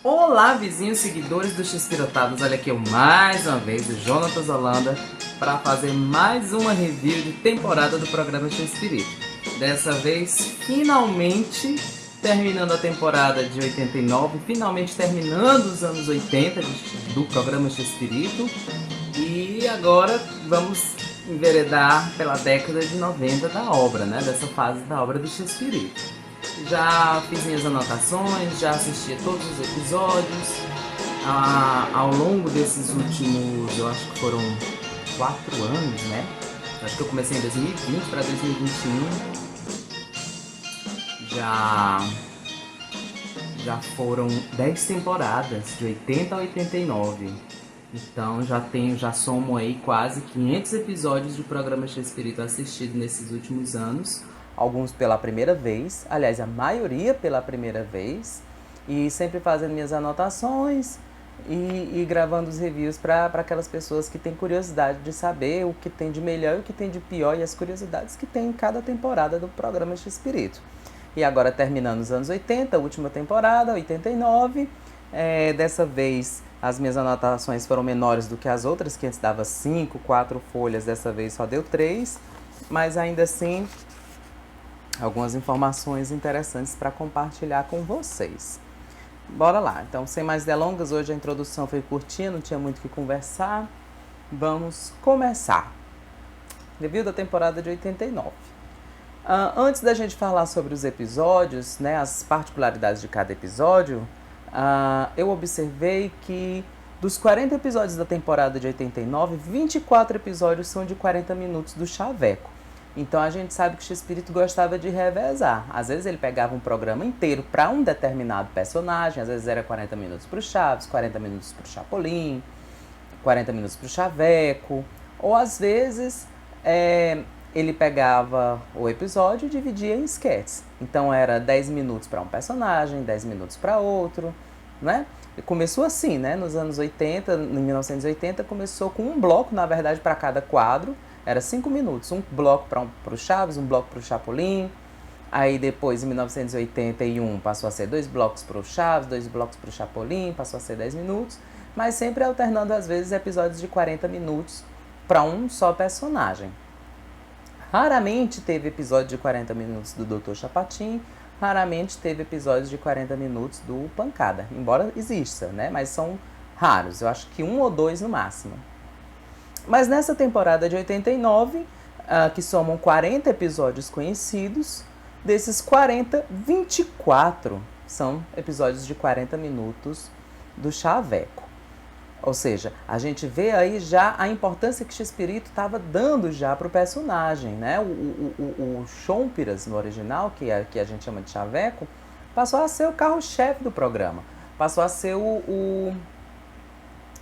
Olá, vizinhos seguidores do X-Pirotados, olha aqui eu mais uma vez, o Jonatas Holanda, para fazer mais uma review de temporada do programa X-Pirito. Dessa vez, finalmente terminando a temporada de 89, finalmente terminando os anos 80 do programa X-Pirito, e agora vamos enveredar pela década de 90 da obra, né? Dessa fase da obra do X-Pirito. Já fiz minhas anotações, já assisti a todos os episódios. Ao longo desses últimos, eu acho que foram 4 anos, né? Acho que eu comecei em 2020 para 2021. Já foram 10 temporadas, de 80 a 89. Então já somo aí quase 500 episódios de programa X-Espírito assistido nesses últimos anos. Alguns pela primeira vez, aliás, a maioria pela primeira vez. E sempre fazendo minhas anotações e gravando os reviews para aquelas pessoas que têm curiosidade de saber o que tem de melhor e o que tem de pior e as curiosidades que tem em cada temporada do programa X-Espírito. E agora terminando os anos 80, a última temporada, 89. Dessa vez as minhas anotações foram menores do que as outras, que antes dava 5, 4 folhas, dessa vez só deu 3. Mas ainda assim, algumas informações interessantes para compartilhar com vocês. Bora lá, então sem mais delongas, hoje a introdução foi curtinha, não tinha muito o que conversar. Vamos começar. Review da temporada de 89. Antes da gente falar sobre os episódios, né, as particularidades de cada episódio, eu observei que dos 40 episódios da temporada de 89, 24 episódios são de 40 minutos do Chaveco. Então a gente sabe que o X-Espírito gostava de revezar. Às vezes ele pegava um programa inteiro para um determinado personagem, às vezes era 40 minutos para o Chaves, 40 minutos para o Chapolin, 40 minutos para o Chaveco, ou às vezes ele pegava o episódio e dividia em esquetes. Então era 10 minutos para um personagem, 10 minutos para outro, né? E começou assim, né? Nos anos 80, em 1980, começou com um bloco, na verdade, para cada quadro. Era 5 minutos, um bloco para o Chaves, um bloco para o Chapolin. Aí depois, em 1981, passou a ser 2 blocos para o Chaves, 2 blocos para o Chapolin, passou a ser 10 minutos. Mas sempre alternando, às vezes, episódios de 40 minutos para um só personagem. Raramente teve episódio de 40 minutos do Dr. Chapatin, raramente teve episódios de 40 minutos do Pancada. Embora exista, né? Mas são raros, eu acho que 1 ou 2 no máximo. Mas nessa temporada de 89, que somam 40 episódios conhecidos, desses 40, 24 são episódios de 40 minutos do Chaveco. Ou seja, a gente vê aí já a importância que o X-Espírito estava dando já para o personagem, né? O Chompiras, no original, que a gente chama de Chaveco, passou a ser o carro-chefe do programa. Passou a ser o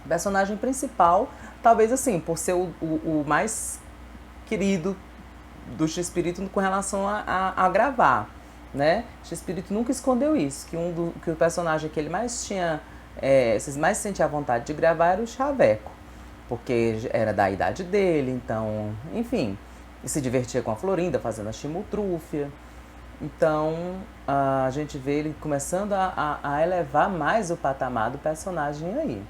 personagem principal, talvez assim, por ser o mais querido do X-Espírito com relação a gravar, né? O X-Espírito nunca escondeu isso, que o personagem que ele mais tinha, vocês mais sentiam a vontade de gravar era o Chaveco, porque era da idade dele, então, enfim, e se divertia com a Florinda, fazendo a chimultrúfia. Então, a gente vê ele começando a elevar mais o patamar do personagem aí.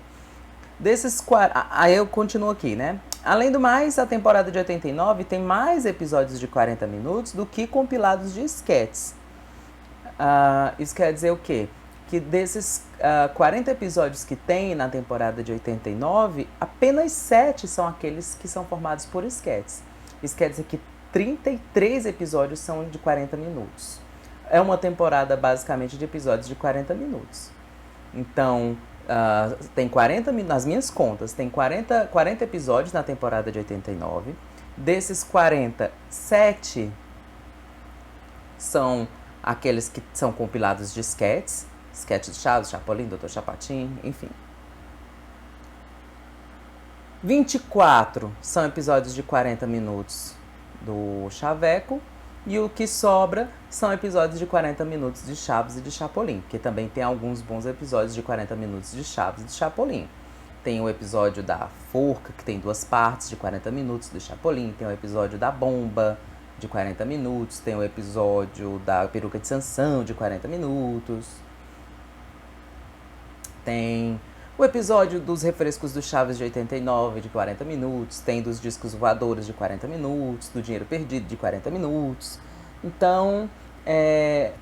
Aí eu continuo aqui, né? Além do mais, a temporada de 89 tem mais episódios de 40 minutos do que compilados de esquetes. Isso quer dizer o quê? Que desses 40 episódios que tem na temporada de 89, apenas 7 são aqueles que são formados por esquetes. Isso quer dizer que 33 episódios são de 40 minutos. É uma temporada basicamente de episódios de 40 minutos. Então, tem 40, nas minhas contas, tem 40 episódios na temporada de 89. Desses 40, 7 são aqueles que são compilados de esquetes. Esquete de Chaves, Chapolin, Dr. Chapatin, enfim. 24 são episódios de 40 minutos do Chaveco. E o que sobra são episódios de 40 minutos de Chaves e de Chapolin, que também tem alguns bons episódios de 40 minutos de Chaves e de Chapolin. Tem o episódio da Forca, que tem 2 partes de 40 minutos do Chapolin. Tem o episódio da Bomba, de 40 minutos. Tem o episódio da Peruca de Sansão, de 40 minutos. Tem o episódio dos refrescos do Chaves de 89, de 40 minutos. Tem dos discos voadores de 40 minutos, do Dinheiro Perdido de 40 minutos. Então, é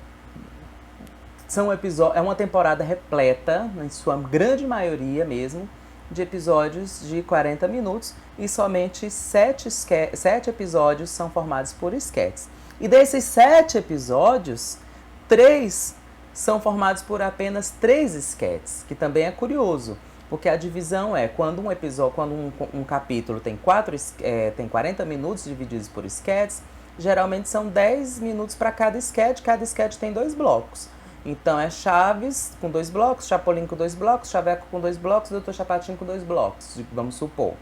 uma temporada repleta, em sua grande maioria mesmo, de episódios de 40 minutos e somente 7 episódios são formados por esquetes. E desses 7 episódios, 3 são formados por apenas 3 esquetes, que também é curioso, porque a divisão é quando um capítulo tem 40 minutos divididos por esquetes, geralmente são 10 minutos para cada esquete tem 2 blocos. Então é Chaves com 2 blocos, Chapolin com 2 blocos, Chaveco com 2 blocos, Dr. Chapatinho com 2 blocos, vamos supor.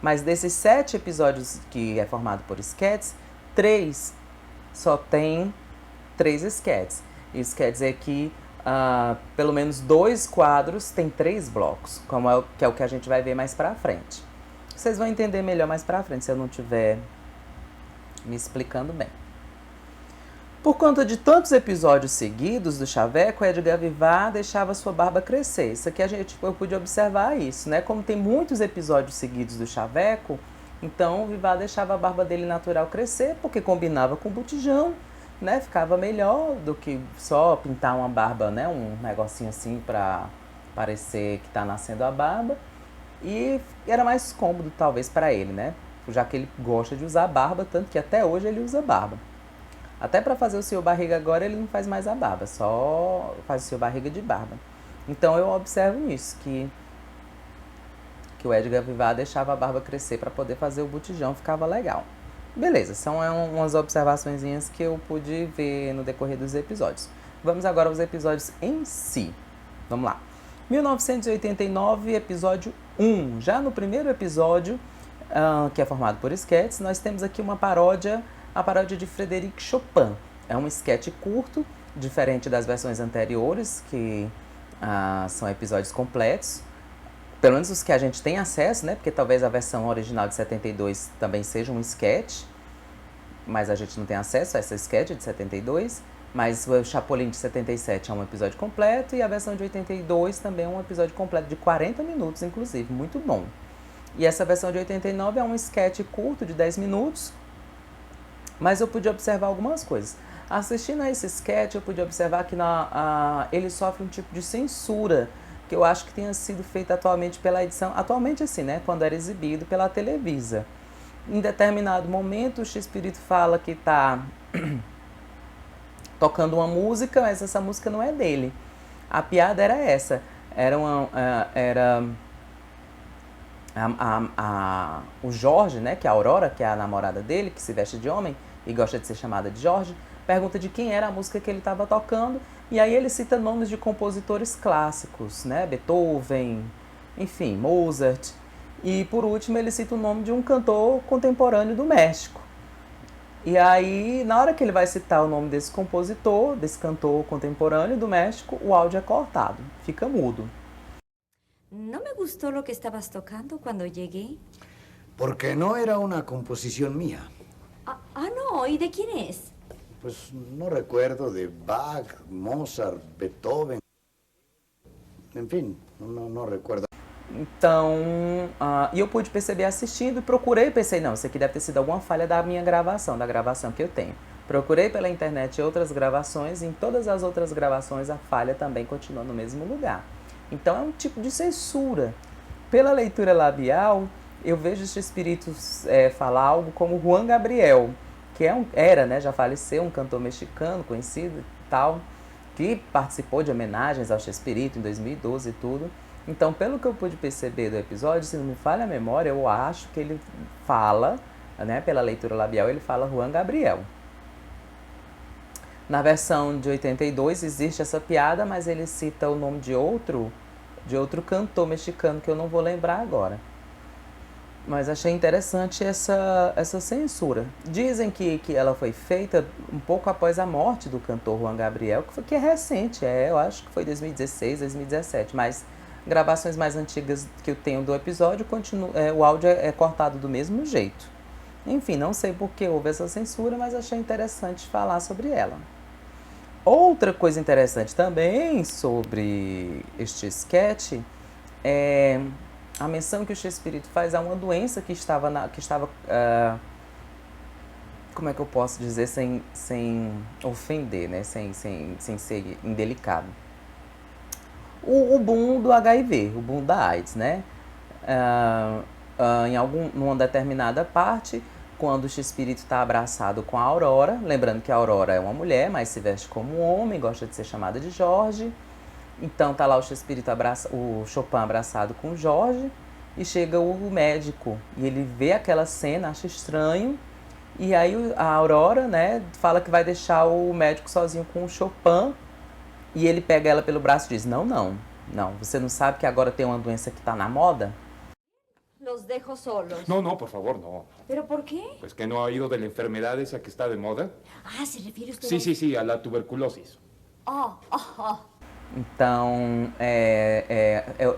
Mas desses 7 episódios que é formado por esquetes, 3 só tem 3 esquetes. Isso quer dizer que pelo menos 2 quadros tem 3 blocos, que é o que a gente vai ver mais pra frente. Vocês vão entender melhor mais pra frente, se eu não estiver me explicando bem. Por conta de tantos episódios seguidos do Chaveco, Edgar Vivar deixava sua barba crescer. Isso aqui eu pude observar isso, né? Como tem muitos episódios seguidos do Chaveco, então o Vivar deixava a barba dele natural crescer, porque combinava com o botijão, né? Ficava melhor do que só pintar uma barba, né? Um negocinho assim pra parecer que tá nascendo a barba. E era mais cômodo, talvez, para ele, né? Já que ele gosta de usar barba, tanto que até hoje ele usa barba. Até para fazer o Seu Barriga agora ele não faz mais a barba, só faz o Seu Barriga de barba. Então eu observo isso, que o Edgar Vivar deixava a barba crescer para poder fazer o botijão, ficava legal. Beleza, são umas observaçõezinhas que eu pude ver no decorrer dos episódios. Vamos agora aos episódios em si. Vamos lá. 1989, episódio 1. Já no primeiro episódio, que é formado por esquetes, nós temos aqui a paródia de Frédéric Chopin. É um esquete curto, diferente das versões anteriores, que são episódios completos. Pelo menos os que a gente tem acesso, né? Porque talvez a versão original de 72 também seja um esquete, mas a gente não tem acesso a essa esquete de 72. Mas o Chapolin de 77 é um episódio completo e a versão de 82 também é um episódio completo de 40 minutos, inclusive, muito bom. E essa versão de 89 é um esquete curto de 10 minutos, mas eu pude observar algumas coisas. Assistindo a esse sketch, eu pude observar que ele sofre um tipo de censura, que eu acho que tenha sido feita atualmente pela edição, atualmente assim, né, quando era exibido pela Televisa. Em determinado momento, o X-Pirito fala que está tocando uma música, mas essa música não é dele. A piada era essa, o Jorge, né, que é a Aurora, que é a namorada dele, que se veste de homem e gosta de ser chamada de Jorge, pergunta de quem era a música que ele estava tocando, e aí ele cita nomes de compositores clássicos, né, Beethoven, enfim, Mozart, e por último ele cita o nome de um cantor contemporâneo do México. E aí, na hora que ele vai citar o nome desse compositor, desse cantor contemporâneo do México, o áudio é cortado, fica mudo. No me gustó lo que estabas tocando cuando llegué. Porque no era una composición mía. No, ¿y de quién es? Pues no recuerdo, de Bach, Mozart, Beethoven. En fin, no recuerdo. Então, e eu pude perceber assistindo, procurei, pensei, não, isso aqui deve ter sido alguma falha da minha gravação, da gravação que eu tenho. Procurei pela internet outras gravações, e em todas as outras gravações a falha também continua no mesmo lugar. Então é um tipo de censura. Pela leitura labial, eu vejo esse espírito falar algo como Juan Gabriel, que era, né, já faleceu, um cantor mexicano conhecido e tal, que participou de homenagens ao Chespirito em 2012 e tudo. Então, pelo que eu pude perceber do episódio, se não me falha a memória, eu acho que ele fala, né, pela leitura labial, ele fala Juan Gabriel. Na versão de 82 existe essa piada, mas ele cita o nome de outro cantor mexicano que eu não vou lembrar agora. Mas achei interessante essa censura. Dizem que ela foi feita um pouco após a morte do cantor Juan Gabriel, que é recente, eu acho que foi 2016, 2017, mas gravações mais antigas que eu tenho do episódio, o áudio é cortado do mesmo jeito. Enfim, não sei por que houve essa censura, mas achei interessante falar sobre ela. Outra coisa interessante também sobre este sketch é a menção que o Chespirito faz a uma doença que estava, como é que eu posso dizer sem ofender, né? Sem ser indelicado. O boom do HIV, o boom da AIDS, né? Numa determinada parte, quando o Chespirito está abraçado com a Aurora, lembrando que a Aurora é uma mulher, mas se veste como um homem, gosta de ser chamada de Jorge. Então tá lá o Chespirito, o Chopin abraçado com o Jorge, e chega o médico, e ele vê aquela cena, acha estranho, e aí a Aurora, né, fala que vai deixar o médico sozinho com o Chopin, e ele pega ela pelo braço e diz, não, você não sabe que agora tem uma doença que tá na moda? Los dejo solos. No, por favor, no. ¿Pero por qué? Pues que no ha oído de la enfermedad esa que está de moda. Ah, ¿se refiere usted Sí, a la tuberculosis. Oh. Então,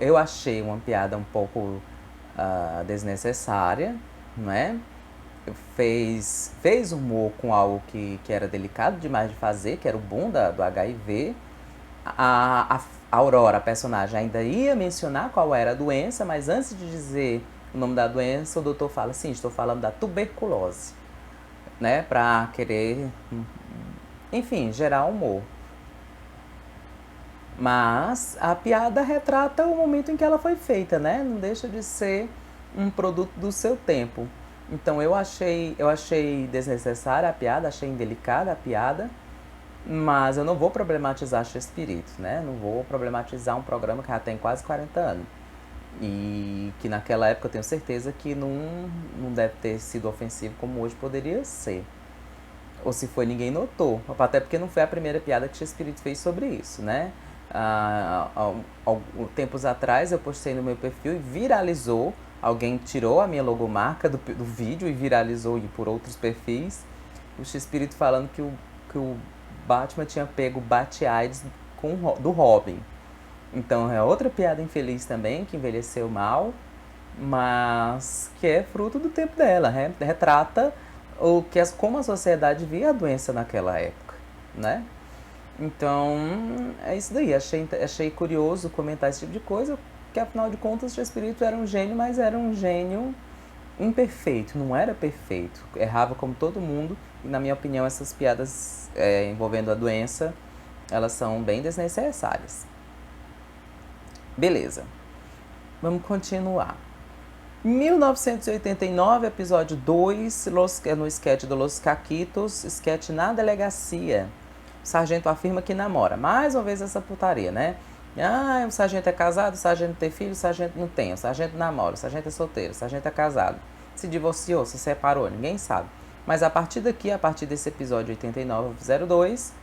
eu achei uma piada um pouco desnecessária, não é? Fez humor com algo que era delicado demais de fazer, que era o boom do HIV. A Aurora, a personagem, ainda ia mencionar qual era a doença, mas antes de dizer o nome da doença, o doutor fala, sim, estou falando da tuberculose, né? Pra querer, enfim, gerar humor. Mas a piada retrata o momento em que ela foi feita, né? Não deixa de ser um produto do seu tempo. Então eu achei desnecessária a piada, achei indelicada a piada, mas eu não vou problematizar Chespirito, né? Não vou problematizar um programa que já tem quase 40 anos. E que naquela época eu tenho certeza que não deve ter sido ofensivo como hoje poderia ser. Ou se foi, ninguém notou. Até porque não foi a primeira piada que Chespirito fez sobre isso, né? Tempos atrás eu postei no meu perfil e viralizou. Alguém tirou a minha logomarca do vídeo e viralizou por outros perfis. O Chespirito falando que o Batman tinha pego Bat-AIDS do Robin. Então é outra piada infeliz também, que envelheceu mal, mas que é fruto do tempo dela. Retrata como a sociedade via a doença naquela época, né? Então, é isso daí. Achei curioso comentar esse tipo de coisa, porque afinal de contas o Chespirito era um gênio, mas era um gênio imperfeito, não era perfeito. Errava como todo mundo, e na minha opinião essas piadas envolvendo a doença, elas são bem desnecessárias. Beleza, vamos continuar. 1989, episódio 2, no sketch do Los Caquitos, sketch na delegacia. O sargento afirma que namora. Mais uma vez essa putaria, né? O sargento é casado, o sargento tem filho, o sargento não tem. O sargento namora, o sargento é solteiro, o sargento é casado. Se divorciou, se separou, ninguém sabe. Mas a partir desse episódio 8902,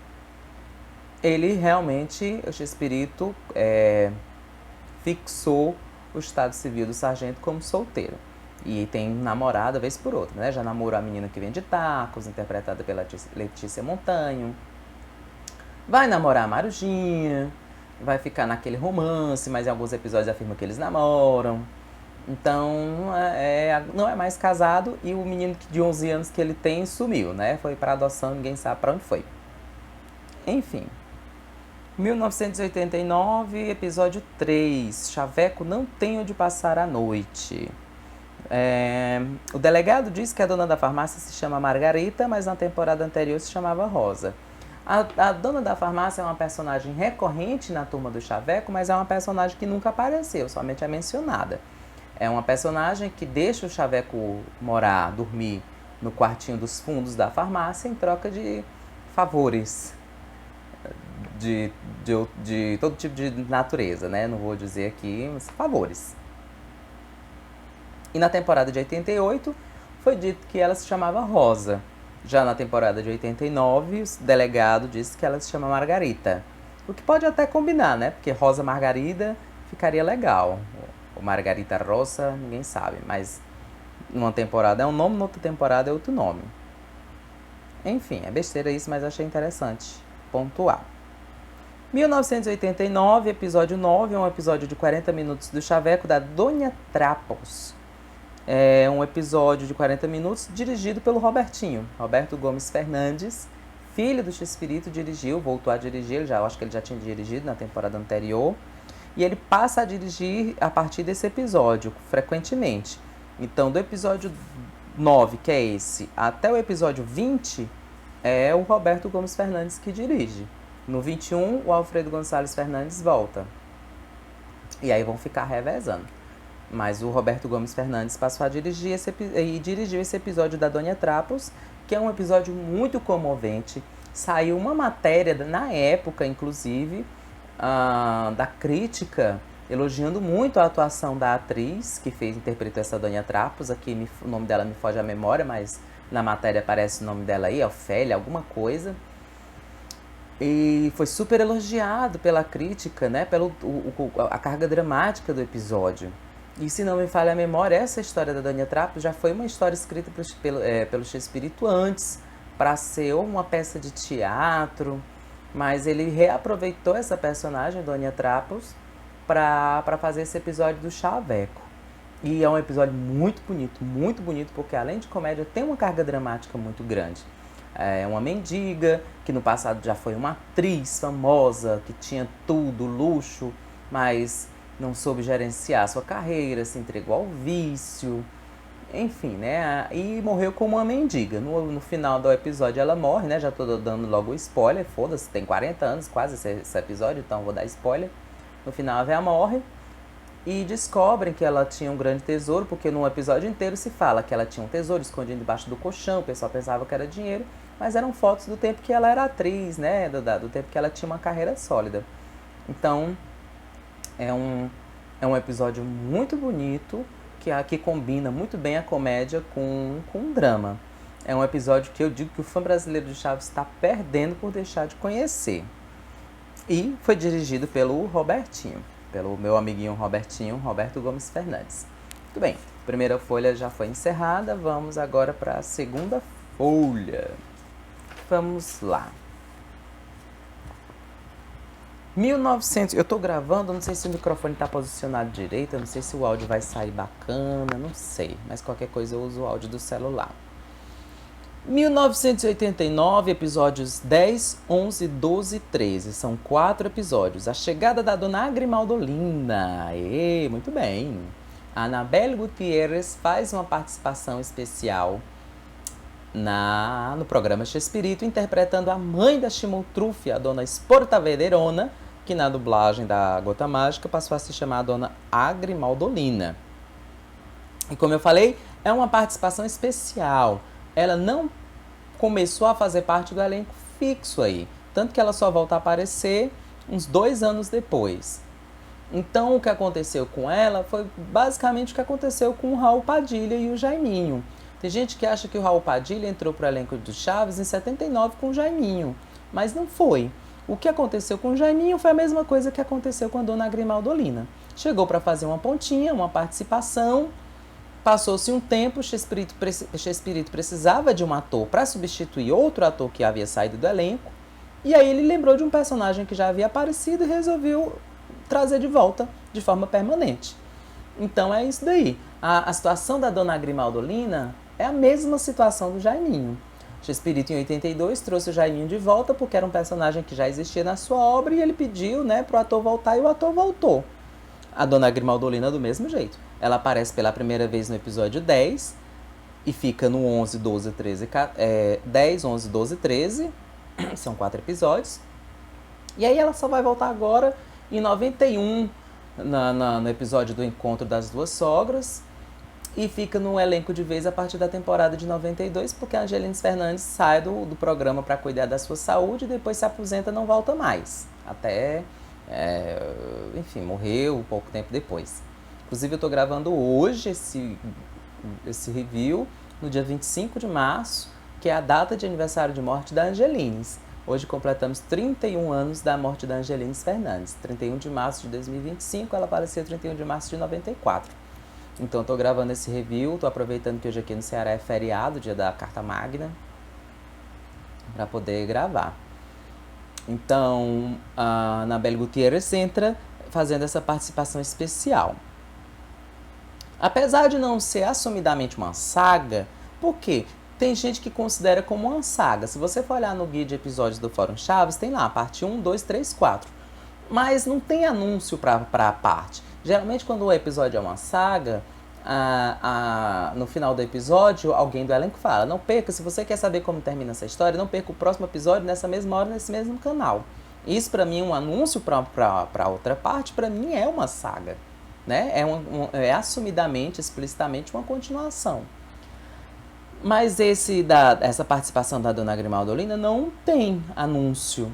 ele realmente, o Chespirito, fixou o estado civil do sargento como solteiro. E tem namorada vez por outra, né? Já namorou a menina que vende tacos, interpretada pela Letícia Montanho. Vai namorar a Marujinha, vai ficar naquele romance, mas em alguns episódios afirma que eles namoram. Então, não é mais casado, e o menino de 11 anos que ele tem sumiu, né? Foi para adoção, ninguém sabe para onde foi. Enfim. 1989, episódio 3. Chaveco não tem onde passar a noite. O delegado diz que a dona da farmácia se chama Margarita, mas na temporada anterior se chamava Rosa. A dona da farmácia é uma personagem recorrente na Turma do Chaveco, mas é uma personagem que nunca apareceu, somente é mencionada. É uma personagem que deixa o Chaveco dormir no quartinho dos fundos da farmácia em troca de favores de todo tipo de natureza, né? Não vou dizer aqui, mas favores. E na temporada de 88 foi dito que ela se chamava Rosa. Já na temporada de 89, o delegado disse que ela se chama Margarita. O que pode até combinar, né? Porque Rosa Margarida ficaria legal. Ou Margarita Rosa, ninguém sabe. Mas numa temporada é um nome, noutra temporada é outro nome. Enfim, é besteira isso, mas achei interessante pontuar. 1989, episódio 9, um episódio de 40 minutos do Chaveco da Dona Trapos. É um episódio de 40 minutos dirigido pelo Roberto Gomes Fernandes, filho do Chespirito dirigiu, voltou a dirigir, eu acho que ele já tinha dirigido na temporada anterior. E ele passa a dirigir a partir desse episódio, frequentemente. Então, do episódio 9, que é esse, até o episódio 20, é o Roberto Gomes Fernandes que dirige. No 21, o Alfredo Gonçalves Fernandes volta. E aí vão ficar revezando. Mas o Roberto Gomes Fernandes passou a dirigir e dirigiu esse episódio da Dona Trapos, que é um episódio muito comovente. Saiu uma matéria, na época, inclusive, da crítica, elogiando muito a atuação da atriz que interpretou essa Dona Trapos. Aqui o nome dela me foge à memória, mas na matéria aparece o nome dela aí, Ofélia, alguma coisa. E foi super elogiado pela crítica, né, a carga dramática do episódio. E se não me falha a memória, essa história da Dona Trapos já foi uma história escrita pelo Chespirito antes, para ser uma peça de teatro, mas ele reaproveitou essa personagem, Dona Trapos, para fazer esse episódio do Chaveco. E é um episódio muito bonito, porque além de comédia, tem uma carga dramática muito grande. É uma mendiga, que no passado já foi uma atriz famosa, que tinha tudo, luxo, mas não soube gerenciar a sua carreira, se entregou ao vício, enfim, né? E morreu como uma mendiga. No final do episódio ela morre, né? Já tô dando logo o spoiler, foda-se, tem 40 anos quase esse episódio, então vou dar spoiler. No final a véia morre e descobrem que ela tinha um grande tesouro, porque no episódio inteiro se fala que ela tinha um tesouro escondido debaixo do colchão, o pessoal pensava que era dinheiro, mas eram fotos do tempo que ela era atriz, né? Do tempo que ela tinha uma carreira sólida. Então, é um episódio muito bonito, que combina muito bem a comédia com o drama. É um episódio que eu digo que o fã brasileiro de Chaves está perdendo por deixar de conhecer. E foi dirigido pelo Robertinho, pelo meu amiguinho Robertinho, Roberto Gomes Fernandes. Muito bem, a primeira folha já foi encerrada, vamos agora para a segunda folha. Vamos lá. 1900, eu tô gravando, não sei se o microfone tá posicionado direito, eu não sei se o áudio vai sair bacana, não sei, mas qualquer coisa eu uso o áudio do celular. 1989, episódios 10, 11, 12 e 13, são 4 episódios. A chegada da Dona Agrimaldolina, muito bem. A Anabelle Gutierrez faz uma participação especial no programa Chespirito, interpretando a mãe da Chimoltrufia, a Dona Esporta Vederona, que na dublagem da Gota Mágica passou a se chamar Dona Agrimaldolina. E como eu falei, é uma participação especial. Ela não começou a fazer parte do elenco fixo aí, tanto que ela só volta a aparecer uns 2 anos depois. Então o que aconteceu com ela foi basicamente o que aconteceu com o Raul Padilha e o Jaiminho. Tem gente que acha que o Raul Padilha entrou para o elenco do Chaves em 79 com o Jaiminho, mas não foi. O que aconteceu com o Jaiminho foi a mesma coisa que aconteceu com a Dona Agrimaldolina. Chegou para fazer uma pontinha, uma participação, passou-se um tempo, Chespirito precisava de um ator para substituir outro ator que havia saído do elenco, e aí ele lembrou de um personagem que já havia aparecido e resolveu trazer de volta de forma permanente. Então é isso daí. A situação da Dona Agrimaldolina é a mesma situação do Jaiminho. Chespirito, em 82, trouxe o Jaiminho de volta porque era um personagem que já existia na sua obra e ele pediu, né, para o ator voltar e o ator voltou. A Dona Agrimaldolina do mesmo jeito. Ela aparece pela primeira vez no episódio 10 e fica no 11, 12, 13, 10, 11, 12, 13. São 4 episódios. E aí ela só vai voltar agora em 91, no episódio do Encontro das Duas Sogras. E fica no elenco de vez a partir da temporada de 92, porque a Angelines Fernandes sai do programa para cuidar da sua saúde e depois se aposenta e não volta mais. Até, enfim, morreu pouco tempo depois. Inclusive eu estou gravando hoje esse review, no dia 25 de março, que é a data de aniversário de morte da Angelines. Hoje completamos 31 anos da morte da Angelines Fernandes. 31 de março de 2025, ela faleceu 31 de março de 94. Então, estou gravando esse review, estou aproveitando que hoje aqui no Ceará é feriado, dia da Carta Magna, para poder gravar. Então, a Anabelle Gutierrez entra fazendo essa participação especial. Apesar de não ser assumidamente uma saga, por quê? tem gente que considera como uma saga. Se você for olhar no guia de episódios do Fórum Chaves, tem lá, parte 1, 2, 3, 4. Mas não tem anúncio para a parte. Geralmente, quando o episódio é uma saga, no final do episódio, alguém do elenco fala: não perca, se você quer saber como termina essa história, não perca o próximo episódio nessa mesma hora, nesse mesmo canal. Isso, para mim, é um anúncio para outra parte, para mim é uma saga. Né? É assumidamente, explicitamente uma continuação. Mas essa participação da Dona Grimaldolina não tem anúncio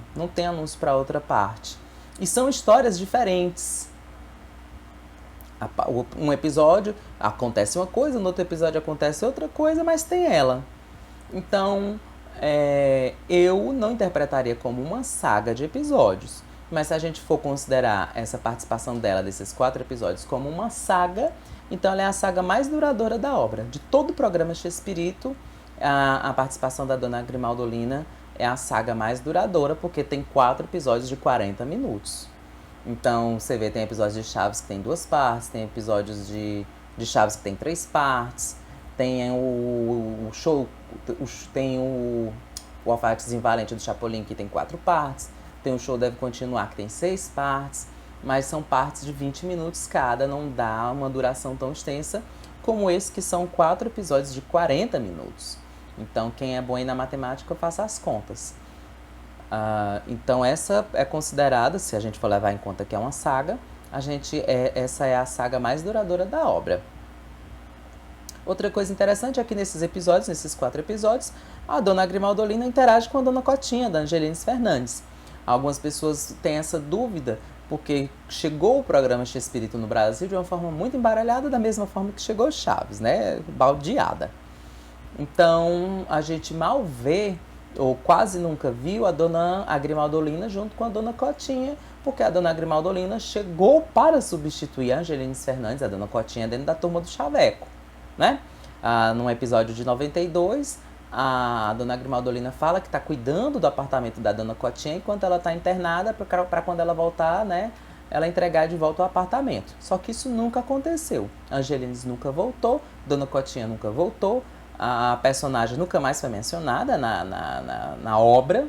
para outra parte. E são histórias diferentes. Um episódio acontece uma coisa, no outro episódio acontece outra coisa, mas tem ela. Então, eu não interpretaria como uma saga de episódios. Mas se a gente for considerar essa participação dela, desses 4 episódios, como uma saga, então ela é a saga mais duradoura da obra. De todo o programa Chespirito, a participação da Dona Grimaldolina é a saga mais duradoura, porque tem 4 episódios de 40 minutos. Então, você vê, tem episódios de Chaves que tem 2 partes, tem episódios de Chaves que tem 3 partes, tem o show, tem o Alfabetos Invalente do Chapolin, que tem 4 partes, tem o Show Deve Continuar, que tem 6 partes, mas são partes de 20 minutos cada, não dá uma duração tão extensa como esse, que são 4 episódios de 40 minutos. Então, quem é bom aí na matemática, faça as contas. Então, essa é considerada, se a gente for levar em conta que é uma saga, essa é a saga mais duradoura da obra. Outra coisa interessante é que nesses 4 episódios, a Dona Grimaldolina interage com a Dona Cotinha, da Angelines Fernandes. Algumas pessoas têm essa dúvida, porque chegou o programa Chespirito no Brasil de uma forma muito embaralhada, da mesma forma que chegou Chaves, né? Baldeada. Então, a gente mal vê, ou quase nunca viu, a Grimaldolina junto com a Dona Cotinha, porque a Dona Grimaldolina chegou para substituir a Angelines Fernandes, a Dona Cotinha, dentro da Turma do Chaveco, né? Num episódio de 92, a Dona Grimaldolina fala que está cuidando do apartamento da Dona Cotinha enquanto ela está internada, para quando ela voltar, né, ela entregar de volta o apartamento. Só que isso nunca aconteceu. A Angelines nunca voltou, Dona Cotinha nunca voltou, a personagem nunca mais foi mencionada na obra,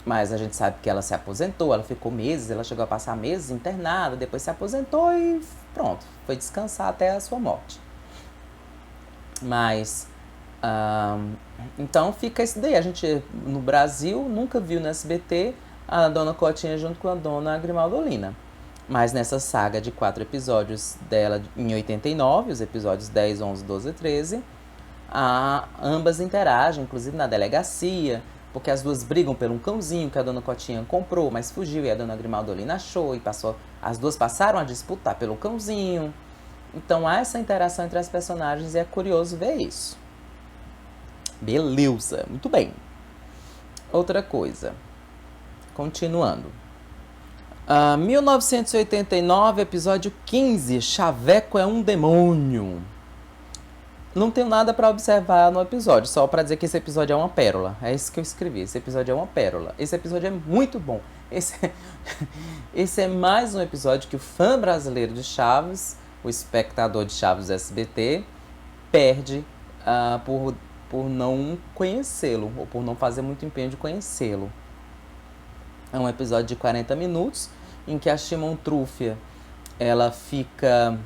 mas a gente sabe que ela se aposentou, ela ficou meses, ela chegou a passar meses internada, depois se aposentou e pronto, foi descansar até a sua morte. Mas, então fica isso daí. A gente, no Brasil, nunca viu no SBT a Dona Cotinha junto com a Dona Grimaldolina. Mas nessa saga de 4 episódios dela em 89, os episódios 10, 11, 12 e 13, ambas interagem, inclusive na delegacia, porque as duas brigam por um cãozinho que a Dona Cotinha comprou, mas fugiu e a Dona Grimaldolina achou, e as duas passaram a disputar pelo cãozinho. Então há essa interação entre as personagens e é curioso ver isso. Beleza, muito bem. Outra coisa, continuando. 1989, episódio 15, Chaveco é um demônio. Não tenho nada para observar no episódio, só para dizer que esse episódio é uma pérola. É isso que eu escrevi, esse episódio é uma pérola. Esse episódio é muito bom. Esse é mais um episódio que o fã brasileiro de Chaves, o espectador de Chaves do SBT, perde por não conhecê-lo, ou por não fazer muito empenho de conhecê-lo. É um episódio de 40 minutos, em que a Shimon Trufia, ela fica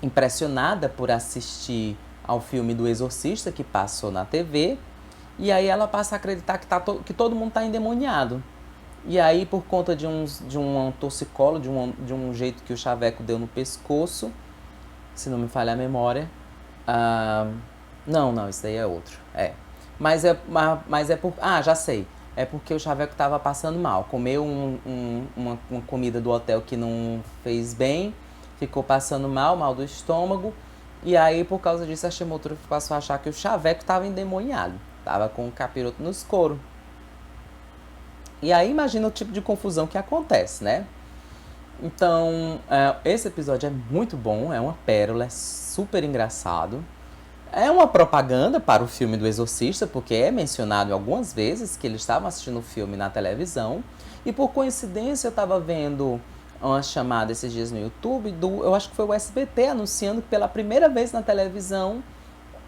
impressionada por assistir ao filme do Exorcista, que passou na TV, e aí ela passa a acreditar que todo mundo está endemoniado. E aí, por conta de um torcicolo, de um jeito que o Chaveco deu no pescoço, se não me falha a memória, não, isso daí é outro. Mas é por... já sei. É porque o Chaveco estava passando mal. Comeu uma comida do hotel que não fez bem, ficou passando mal do estômago, e aí, por causa disso, a Chemotura passou a achar que o Chaveco estava endemoniado. Estava com o capiroto nos coros. E aí, imagina o tipo de confusão que acontece, né? Então, esse episódio é muito bom, é uma pérola, é super engraçado. É uma propaganda para o filme do Exorcista, porque é mencionado algumas vezes que eles estavam assistindo o filme na televisão. E por coincidência eu estava vendo uma chamada esses dias no YouTube, eu acho que foi o SBT anunciando que pela primeira vez na televisão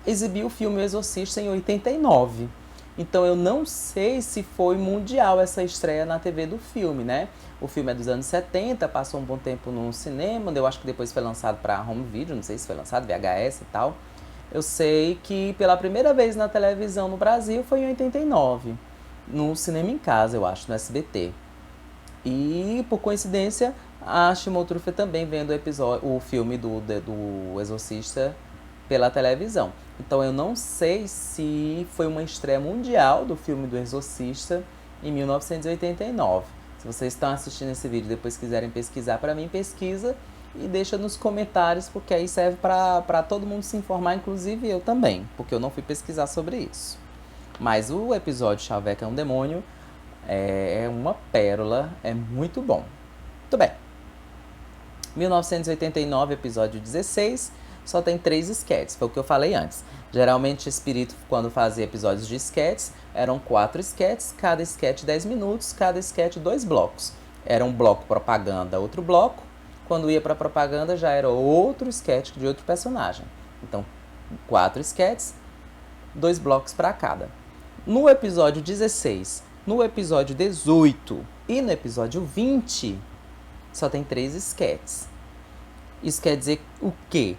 exibiu o filme O Exorcista em 89. Então eu não sei se foi mundial essa estreia na TV do filme, né? O filme é dos anos 70, passou um bom tempo no cinema, eu acho que depois foi lançado para home video, não sei se foi lançado VHS e tal. Eu sei que pela primeira vez na televisão no Brasil foi em 89, no Cinema em Casa, eu acho, no SBT. E, por coincidência, a Chimotrufia também vendo o filme do Exorcista pela televisão. Então eu não sei se foi uma estreia mundial do filme do Exorcista em 1989. Se vocês estão assistindo esse vídeo e depois quiserem pesquisar para mim, pesquisa e deixa nos comentários, porque aí serve para todo mundo se informar, inclusive eu também, porque eu não fui pesquisar sobre isso. Mas o episódio Chaveco é um Demônio é uma pérola, é muito bom. Muito bem. 1989, episódio 16, só tem 3 esquetes, foi o que eu falei antes. Geralmente, Espírito, quando fazia episódios de esquetes, eram 4 esquetes, cada esquete 10 minutos, cada esquete 2 blocos. Era um bloco propaganda, outro bloco. Quando ia para propaganda, já era outro esquete de outro personagem. Então, 4 esquetes, 2 blocos para cada. No episódio 16, no episódio 18 e no episódio 20, só tem 3 esquetes. Isso quer dizer o quê?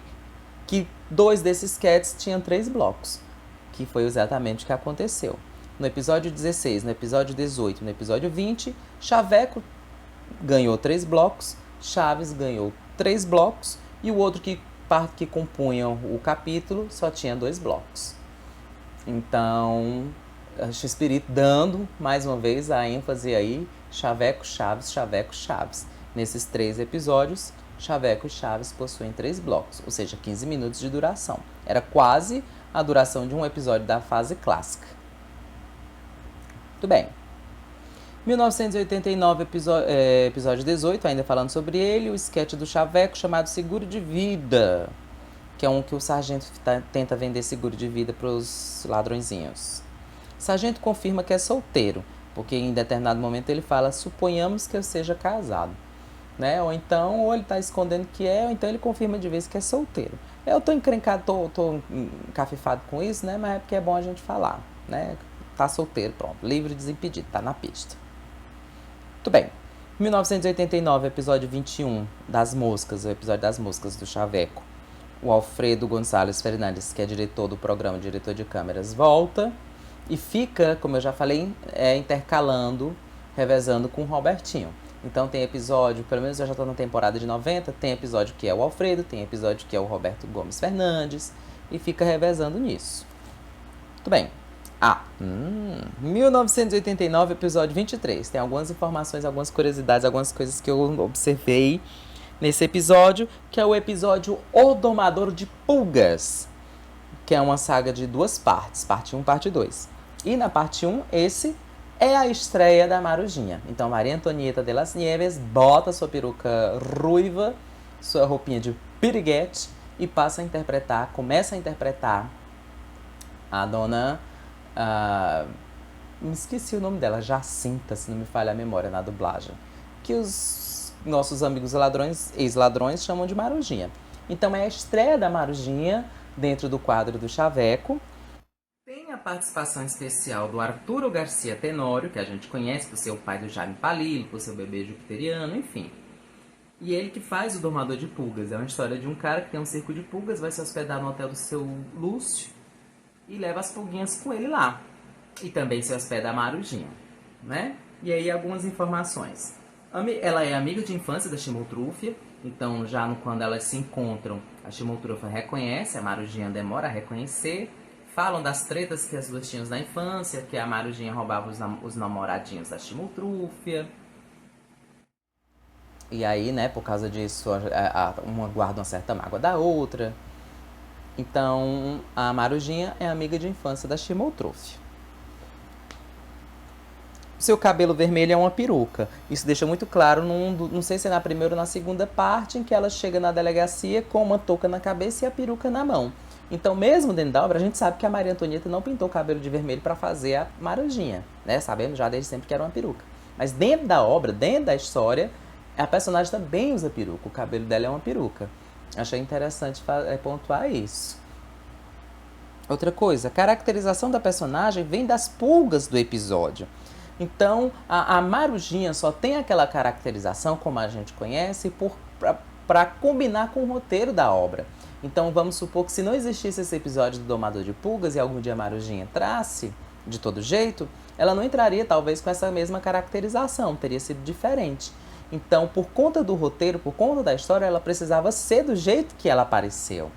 Que 2 desses sketches tinham 3 blocos, que foi exatamente o que aconteceu. No episódio 16, no episódio 18, no episódio 20, Chaveco ganhou 3 blocos, Chaves ganhou 3 blocos e o outro que compunham o capítulo só tinha 2 blocos. Então, X-Espírito dando, mais uma vez, a ênfase aí, Chaveco, Chaves, Chaveco, Chaves. Nesses 3 episódios, Chaveco e Chaves possuem 3 blocos, ou seja, 15 minutos de duração. Era quase a duração de um episódio da fase clássica. Muito bem. 1989, episódio 18, ainda falando sobre ele, o esquete do Chaveco chamado Seguro de Vida, que é um que o sargento tenta vender seguro de vida para os ladrõezinhos. O sargento confirma que é solteiro, porque em determinado momento ele fala, suponhamos que eu seja casado. Né? Ou ele está escondendo que é, ou então ele confirma de vez que é solteiro. Eu estou encrencado, estou encafifado com isso, né? Mas é porque é bom a gente falar, né? Tá solteiro, pronto, livre e desimpedido, tá na pista. Muito bem. 1989, episódio 21, das moscas, o episódio das moscas do Chaveco. O Alfredo Gonçalves Fernandes, que é diretor do programa, diretor de câmeras, volta e fica, como eu já falei, intercalando, revezando com o Robertinho. Então tem episódio, pelo menos eu já estou na temporada de 90, tem episódio que é o Alfredo, tem episódio que é o Roberto Gomes Fernandes, e fica revezando nisso. Muito bem. 1989, episódio 23. Tem algumas informações, algumas curiosidades, algumas coisas que eu observei nesse episódio, que é o episódio O Domador de Pulgas, que é uma saga de 2 partes, parte 1 e parte 2. E na parte 1, esse é a estreia da Marujinha. Então, Maria Antonieta de las Nieves bota sua peruca ruiva, sua roupinha de piriguete e começa a interpretar a dona... me esqueci o nome dela, Jacinta, se não me falha a memória, na dublagem. Que os nossos amigos ladrões, ex-ladrões, chamam de Marujinha. Então, é a estreia da Marujinha dentro do quadro do Chaveco. Tem a participação especial do Arturo Garcia Tenório, que a gente conhece por ser o pai do Jaime Palillo, por ser o bebê jupiteriano, enfim. E ele que faz o Domador de Pulgas. É uma história de um cara que tem um circo de pulgas, vai se hospedar no hotel do seu Lúcio e leva as pulguinhas com ele lá. E também se hospeda a Marujinha, né? E aí algumas informações. Ela é amiga de infância da Chimotrufia, então quando elas se encontram, a Chimotrufia reconhece, a Marujinha demora a reconhecer. Falam das tretas que as duas tinham na infância, que a Marujinha roubava os namoradinhos da Chimotrufia. E aí, né, por causa disso, uma guarda uma certa mágoa da outra. Então, a Marujinha é amiga de infância da Chimotrufia. Seu cabelo vermelho é uma peruca. Isso deixa muito claro, não sei se é na primeira ou na segunda parte, em que ela chega na delegacia com uma touca na cabeça e a peruca na mão. Então, mesmo dentro da obra, a gente sabe que a Maria Antonieta não pintou o cabelo de vermelho para fazer a Marujinha, né? Sabemos já desde sempre que era uma peruca. Mas dentro da obra, dentro da história, a personagem também usa peruca. O cabelo dela é uma peruca. Achei interessante pontuar isso. Outra coisa, a caracterização da personagem vem das pulgas do episódio. Então, a Marujinha só tem aquela caracterização, como a gente conhece, para combinar com o roteiro da obra. Então, vamos supor que se não existisse esse episódio do Domador de Pulgas e algum dia a Marujinha entrasse, de todo jeito, ela não entraria talvez com essa mesma caracterização, teria sido diferente. Então, por conta do roteiro, por conta da história, ela precisava ser do jeito que ela apareceu.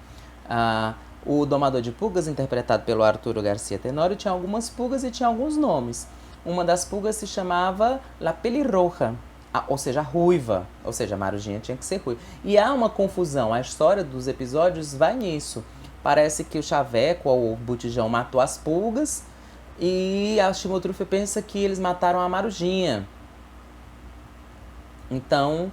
O Domador de Pulgas, interpretado pelo Arturo García Tenório, tinha algumas pulgas e tinha alguns nomes. Uma das pulgas se chamava La Pelirroja, ou seja, ruiva, ou seja, a Marujinha tinha que ser ruiva. E há uma confusão, a história dos episódios vai nisso. Parece que o Chaveco ou o Botijão matou as pulgas e a Chimotrufa pensa que eles mataram a Marujinha. Então,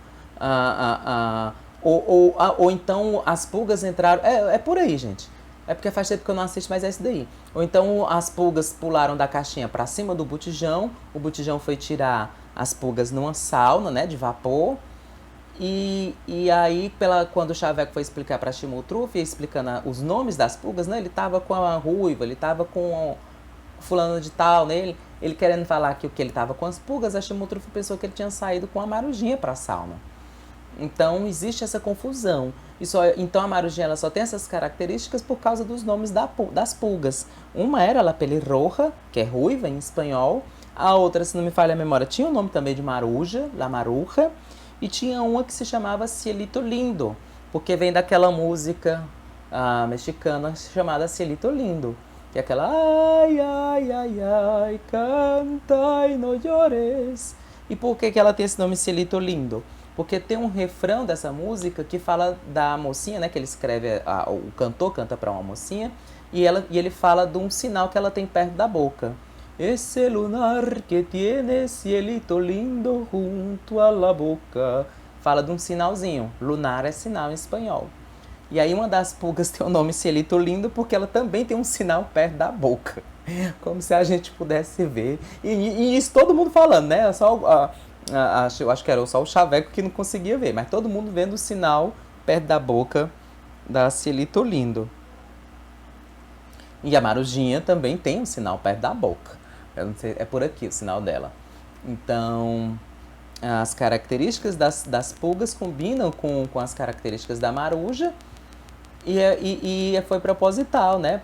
ou então as pulgas entraram... É por aí, gente. É porque faz tempo que eu não assisto, mas é isso daí. Ou então as pulgas pularam da caixinha para cima do botijão. O botijão foi tirar as pulgas numa sauna, né, de vapor. E aí, quando o Chaveco foi explicar para a Chimotrufa, explicando os nomes das pulgas, né, ele tava com a ruiva, ele tava com fulano de tal, né, ele querendo falar que o que ele tava com as pulgas, a Chimotrufa pensou que ele tinha saído com a Marujinha para a sauna. Então, existe essa confusão. Então, a Marujinha ela só tem essas características por causa dos nomes das pulgas. Uma era La Pelirroja, que é ruiva em espanhol. A outra, se não me falha a memória, tinha o nome também de Maruja, La Maruja. E tinha uma que se chamava Cielito Lindo, porque vem daquela música mexicana chamada Cielito Lindo. Que é aquela ai, ai, ai, ai, canta e no llores. E por que ela tem esse nome Cielito Lindo? Porque tem um refrão dessa música que fala da mocinha, né? Que ele escreve, o cantor canta para uma mocinha, e ele fala de um sinal que ela tem perto da boca. Esse lunar que tiene cielito lindo junto a la boca. Fala de um sinalzinho. Lunar é sinal em espanhol. E aí uma das pulgas tem o nome cielito lindo porque ela também tem um sinal perto da boca. Como se a gente pudesse ver. E isso todo mundo falando, né? Eu acho que era só o Chaveco que não conseguia ver, mas todo mundo vendo o sinal perto da boca da Cielito Lindo. E a Marujinha também tem um sinal perto da boca. Eu não sei, é por aqui o sinal dela. Então, as características das pulgas combinam com as características da Maruja e foi proposital, né,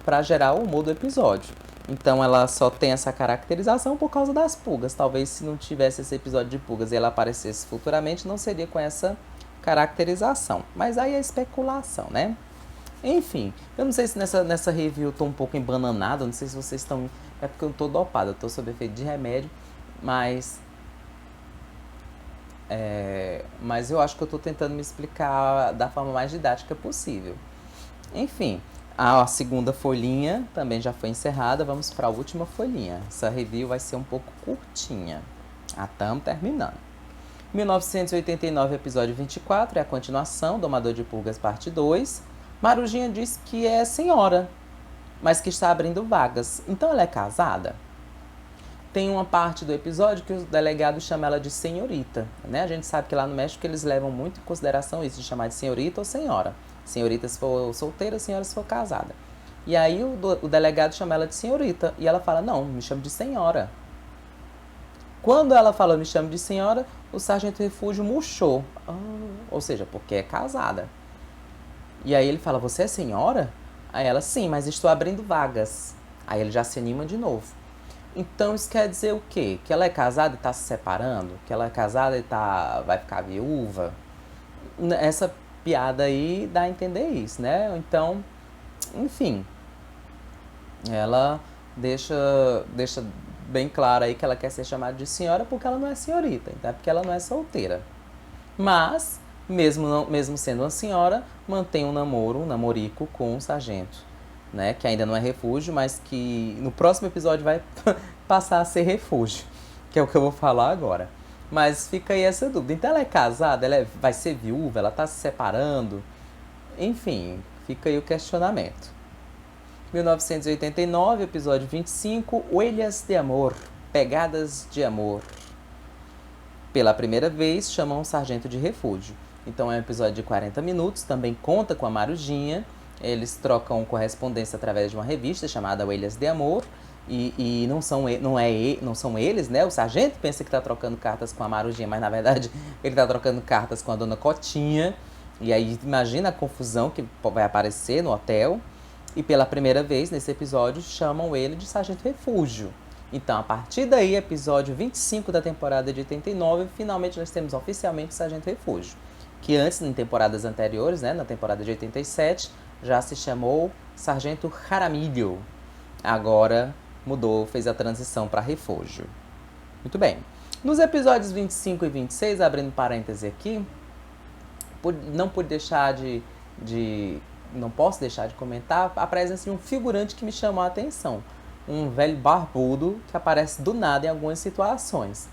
para gerar o humor do episódio. Então ela só tem essa caracterização por causa das pulgas. Talvez se não tivesse esse episódio de pulgas e ela aparecesse futuramente, não seria com essa caracterização. Mas aí é especulação, né? Enfim, eu não sei se nessa review eu tô um pouco embananada, não sei se vocês estão... É porque eu tô dopada, eu tô sob efeito de remédio, mas eu acho que eu tô tentando me explicar da forma mais didática possível. Enfim... A segunda folhinha também já foi encerrada, vamos para a última folhinha. Essa review vai ser um pouco curtinha. Estamos terminando. 1989, episódio 24, é a continuação, Domador de Pulgas, parte 2. Marujinha diz que é senhora, mas que está abrindo vagas. Então ela é casada? Tem uma parte do episódio que o delegado chama ela de senhorita, né? A gente sabe que lá no México eles levam muito em consideração isso, de chamar de senhorita ou senhora. Senhorita se for solteira, senhora se for casada. E aí o delegado chama ela de senhorita. E ela fala, não, me chama de senhora. Quando ela fala, me chama de senhora, o sargento refúgio murchou. Ou seja, porque é casada. E aí ele fala, você é senhora? Aí ela, sim, mas estou abrindo vagas. Aí ele já se anima de novo. Então isso quer dizer o quê? Que ela é casada e está se separando? Que ela é casada e vai ficar viúva? Essa piada aí dá a entender isso, né? Então, enfim, ela deixa bem claro aí que ela quer ser chamada de senhora porque ela não é senhorita, então é porque ela não é solteira. Mas, mesmo sendo uma senhora, mantém um namorico com um sargento, né? Que ainda não é refúgio, mas que no próximo episódio vai passar a ser refúgio, que é o que eu vou falar agora. Mas fica aí essa dúvida. Então ela é casada, vai ser viúva, ela está se separando. Enfim, fica aí o questionamento. 1989, episódio 25, Huellas de Amor, Pegadas de Amor. Pela primeira vez, chamam um sargento de refúgio. Então é um episódio de 40 minutos, também conta com a Marujinha. Eles trocam correspondência através de uma revista chamada Huellas de Amor. E não são eles, né? O sargento pensa que tá trocando cartas com a Marujinha, mas na verdade ele tá trocando cartas com a dona Cotinha. E aí imagina a confusão que vai aparecer no hotel. E pela primeira vez nesse episódio chamam ele de Sargento Refúgio. Então, a partir daí, episódio 25 da temporada de 89, finalmente nós temos oficialmente Sargento Refúgio. Que antes, em temporadas anteriores, né, na temporada de 87, já se chamou Sargento Jaramillo. Agora mudou, fez a transição para Refúgio. Muito bem. Nos episódios 25 e 26, abrindo parêntese aqui, não posso deixar de comentar a presença de um figurante que me chamou a atenção. Um velho barbudo que aparece do nada em algumas situações.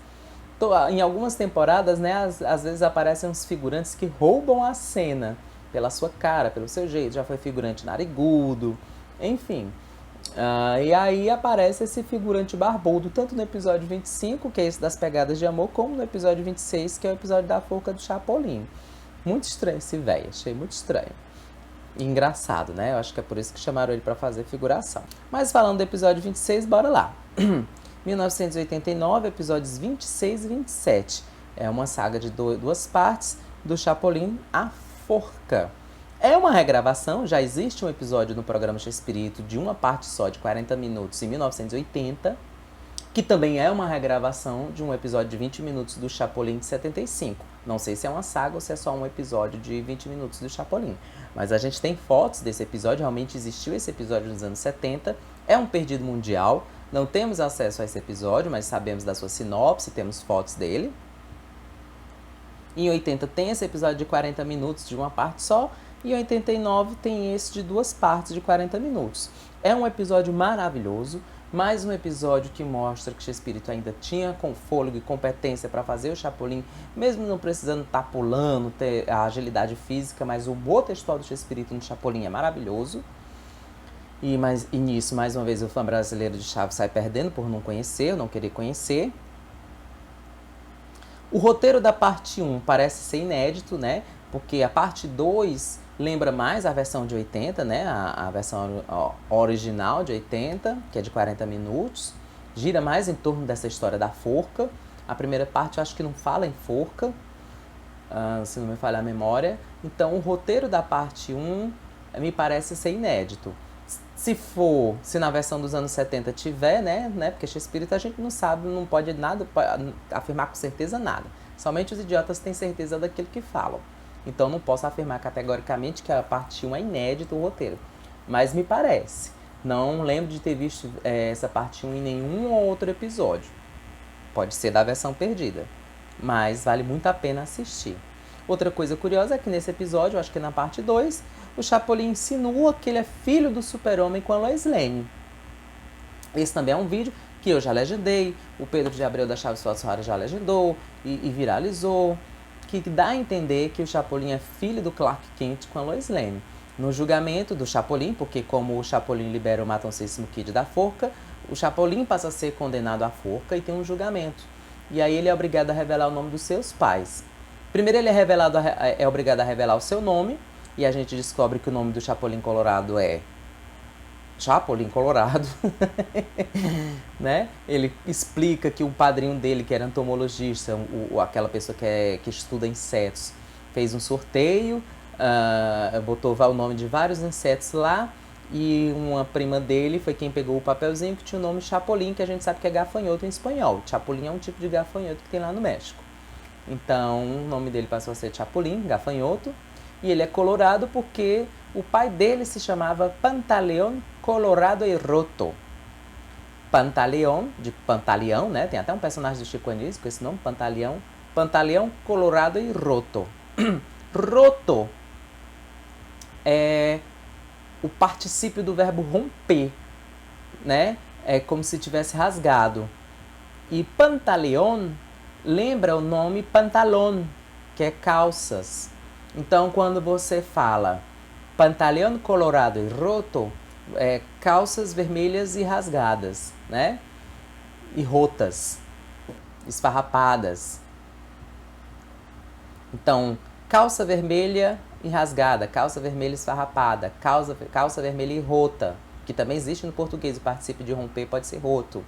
Em algumas temporadas, né, às vezes aparecem uns figurantes que roubam a cena pela sua cara, pelo seu jeito. Já foi figurante narigudo, enfim. E aí aparece esse figurante barbudo, tanto no episódio 25, que é esse das pegadas de amor, como no episódio 26, que é o episódio da forca do Chapolin. Muito estranho esse velho, achei muito estranho. E engraçado, né? Eu acho que é por isso que chamaram ele para fazer figuração. Mas falando do episódio 26, bora lá. 1989, episódios 26 e 27. É uma saga de duas partes do Chapolin, A Forca. É uma regravação, já existe um episódio no programa Chespirito de uma parte só, de 40 minutos, em 1980, que também é uma regravação de um episódio de 20 minutos do Chapolin de 75. Não sei se é uma saga ou se é só um episódio de 20 minutos do Chapolin. Mas a gente tem fotos desse episódio, realmente existiu esse episódio nos anos 70. É um perdido mundial, não temos acesso a esse episódio, mas sabemos da sua sinopse, temos fotos dele. Em 80 tem esse episódio de 40 minutos de uma parte só, e em 89 tem esse de duas partes de 40 minutos. É um episódio maravilhoso, mais um episódio que mostra que Chespirito ainda tinha com fôlego e competência para fazer o Chapolin, mesmo não precisando estar pulando, ter a agilidade física, mas o humor textual do Chespirito no Chapolin é maravilhoso. E nisso, mais uma vez, o fã brasileiro de Chaves sai perdendo por não conhecer, ou não querer conhecer. O roteiro da parte 1 parece ser inédito, né? Porque a parte 2 lembra mais a versão de 80, né? A versão original de 80, que é de 40 minutos. Gira mais em torno dessa história da forca. A primeira parte eu acho que não fala em forca, se não me falhar a memória. Então o roteiro da parte 1 me parece ser inédito. Se na versão dos anos 70 tiver, né? Porque Chespirito a gente não sabe, não pode nada afirmar com certeza nada. Somente os idiotas têm certeza daquilo que falam. Então não posso afirmar categoricamente que a parte 1 é inédito o roteiro. Mas me parece. Não lembro de ter visto essa parte 1 em nenhum outro episódio. Pode ser da versão perdida. Mas vale muito a pena assistir. Outra coisa curiosa é que nesse episódio, acho que na parte 2, o Chapolin insinua que ele é filho do Super-Homem com a Lois Lane. Esse também é um vídeo que eu já legendei, o Pedro de Abreu da Chaves Fotos Raras já legendou e viralizou, que dá a entender que o Chapolin é filho do Clark Kent com a Lois Lane. No julgamento do Chapolin, porque como o Chapolin libera o Matoncíssimo Kid da forca, o Chapolin passa a ser condenado à forca e tem um julgamento. E aí ele é obrigado a revelar o nome dos seus pais. Primeiro ele é obrigado a revelar o seu nome, e a gente descobre que o nome do Chapolin Colorado é Chapolin Colorado, né? Ele explica que o padrinho dele, que era entomologista, aquela pessoa que estuda insetos, fez um sorteio, botou o nome de vários insetos lá, e uma prima dele foi quem pegou o papelzinho que tinha o nome Chapolin, que a gente sabe que é gafanhoto em espanhol. Chapolin é um tipo de gafanhoto que tem lá no México. Então, o nome dele passou a ser Chapolin, gafanhoto, e ele é colorado porque o pai dele se chamava Pantaleón Colorado y Roto. Pantaleón, de Pantaleão, né? Tem até um personagem do Chico Anísio com esse nome, Pantaleão. Pantaleón Colorado y Roto. Roto é o particípio do verbo romper, né? É como se tivesse rasgado. E Pantaleón lembra o nome pantalón, que é calças. Então, quando você fala Pantaleón Colorado y Roto, calças vermelhas e rasgadas, né? E rotas, esfarrapadas. Então, calça vermelha e rasgada, calça vermelha esfarrapada, calça vermelha e rota, que também existe no português, o particípio de romper pode ser roto.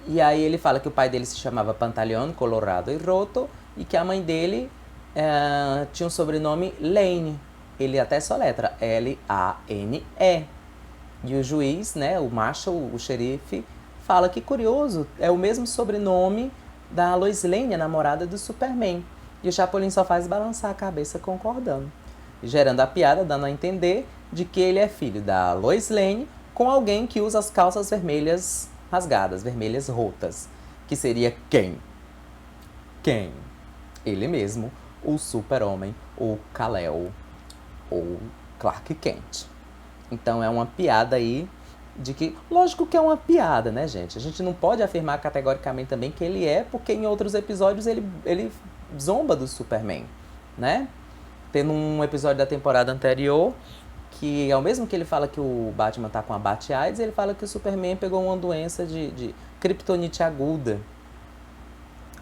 E aí ele fala que o pai dele se chamava Pantaleone Colorado e Roto e que a mãe dele tinha um sobrenome Lane. Ele até soletra Lane. E o juiz, né, o marshal, o xerife, fala que curioso, é o mesmo sobrenome da Lois Lane, a namorada do Superman. E o Chapolin só faz balançar a cabeça concordando, gerando a piada, dando a entender de que ele é filho da Lois Lane com alguém que usa as calças vermelhas rasgadas, vermelhas rotas. Que seria quem? Quem? Ele mesmo, o Super-Homem, o Kal-El, ou Clark Kent. Então é uma piada aí de que... Lógico que é uma piada, né, gente? A gente não pode afirmar categoricamente também que ele é, porque em outros episódios ele zomba do Superman, né? Tendo um episódio da temporada anterior que, ao mesmo que ele fala que o Batman tá com a Bat-AIDS, ele fala que o Superman pegou uma doença de criptonite aguda,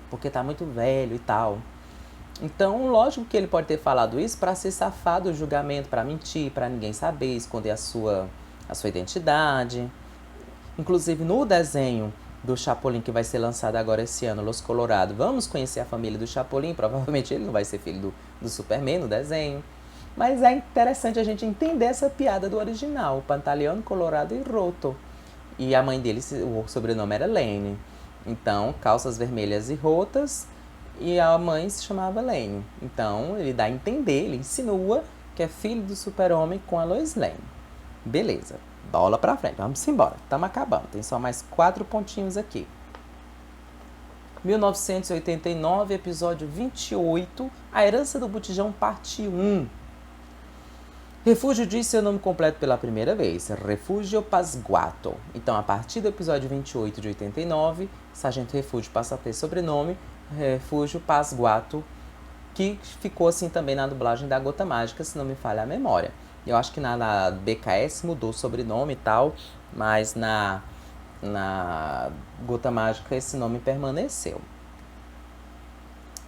porque tá muito velho e tal. Então, lógico que ele pode ter falado isso para se safar do julgamento, para mentir, para ninguém saber, esconder a sua identidade. Inclusive, no desenho do Chapolin, que vai ser lançado agora esse ano, Los Colorado, vamos conhecer a família do Chapolin. Provavelmente ele não vai ser filho do Superman no desenho. Mas é interessante a gente entender essa piada do original, Pantaleone Colorado e Roto. E a mãe dele, o sobrenome era Lane. Então, calças vermelhas e rotas, e a mãe se chamava Lane. Então, ele dá a entender, ele insinua que é filho do Super-Homem com a Lois Lane. Beleza, bola pra frente, vamos embora, estamos acabando, tem só mais 4 pontinhos aqui. 1989, episódio 28, A Herança do Botijão, parte 1. Refúgio diz seu nome completo pela primeira vez, Refúgio Pasguato. Então, a partir do episódio 28 de 89, Sargento Refúgio passa a ter sobrenome Refúgio Pasguato, que ficou assim também na dublagem da Gota Mágica, se não me falha a memória. Eu acho que na BKS mudou o sobrenome e tal, mas na Gota Mágica esse nome permaneceu.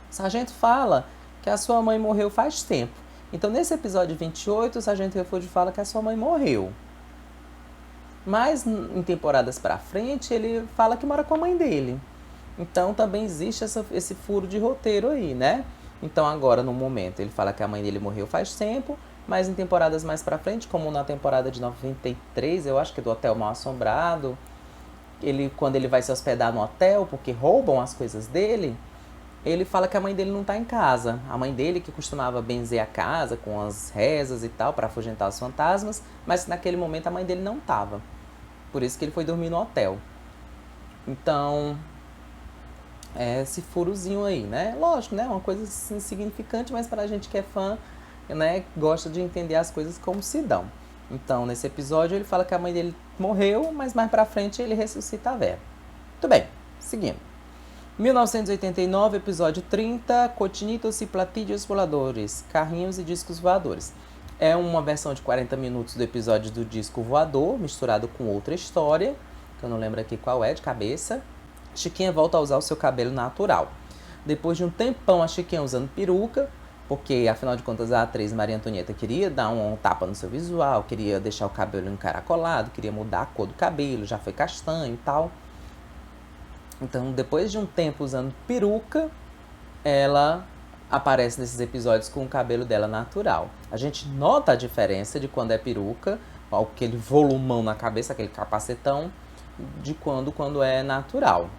O sargento fala que a sua mãe morreu faz tempo. Então, nesse episódio 28, o Sargento Refúgio fala que a sua mãe morreu. Mas, em temporadas pra frente, ele fala que mora com a mãe dele. Então, também existe esse furo de roteiro aí, né? Então, agora, no momento, ele fala que a mãe dele morreu faz tempo, mas em temporadas mais pra frente, como na temporada de 93, eu acho que do Hotel Mal Assombrado, quando ele vai se hospedar no hotel, porque roubam as coisas dele, ele fala que a mãe dele não tá em casa. A mãe dele que costumava benzer a casa com as rezas e tal, para afugentar os fantasmas, mas naquele momento a mãe dele não tava. Por isso que ele foi dormir no hotel. Então, esse furozinho aí, né? Lógico, né? Uma coisa insignificante, mas pra gente que é fã, né, gosta de entender as coisas como se dão. Então, nesse episódio, ele fala que a mãe dele morreu, mas mais pra frente ele ressuscita a Vera. Muito bem, seguindo. 1989, episódio 30, Cotinitos e Platídeos Voadores, Carrinhos e Discos Voadores. É uma versão de 40 minutos do episódio do Disco Voador, misturado com outra história, que eu não lembro aqui qual é, de cabeça. Chiquinha volta a usar o seu cabelo natural. Depois de um tempão, a Chiquinha usando peruca, porque, afinal de contas, a atriz Maria Antonieta queria dar um tapa no seu visual, queria deixar o cabelo encaracolado, queria mudar a cor do cabelo, já foi castanho e tal. Então, depois de um tempo usando peruca, ela aparece nesses episódios com o cabelo dela natural. A gente nota a diferença de quando é peruca, aquele volumão na cabeça, aquele capacetão, de quando é natural.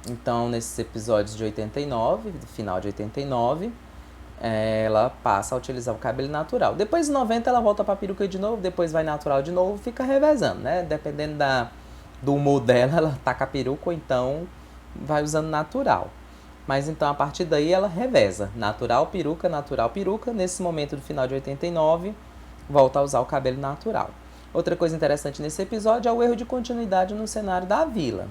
Então, nesses episódios de 89, do final de 89, ela passa a utilizar o cabelo natural. Depois de 90, ela volta pra peruca de novo, depois vai natural de novo, fica revezando, né? Dependendo do humor dela, ela taca a peruca ou então vai usando natural. Mas então, a partir daí, ela reveza. Natural, peruca, natural, peruca. Nesse momento do final de 89, volta a usar o cabelo natural. Outra coisa interessante nesse episódio é o erro de continuidade no cenário da vila.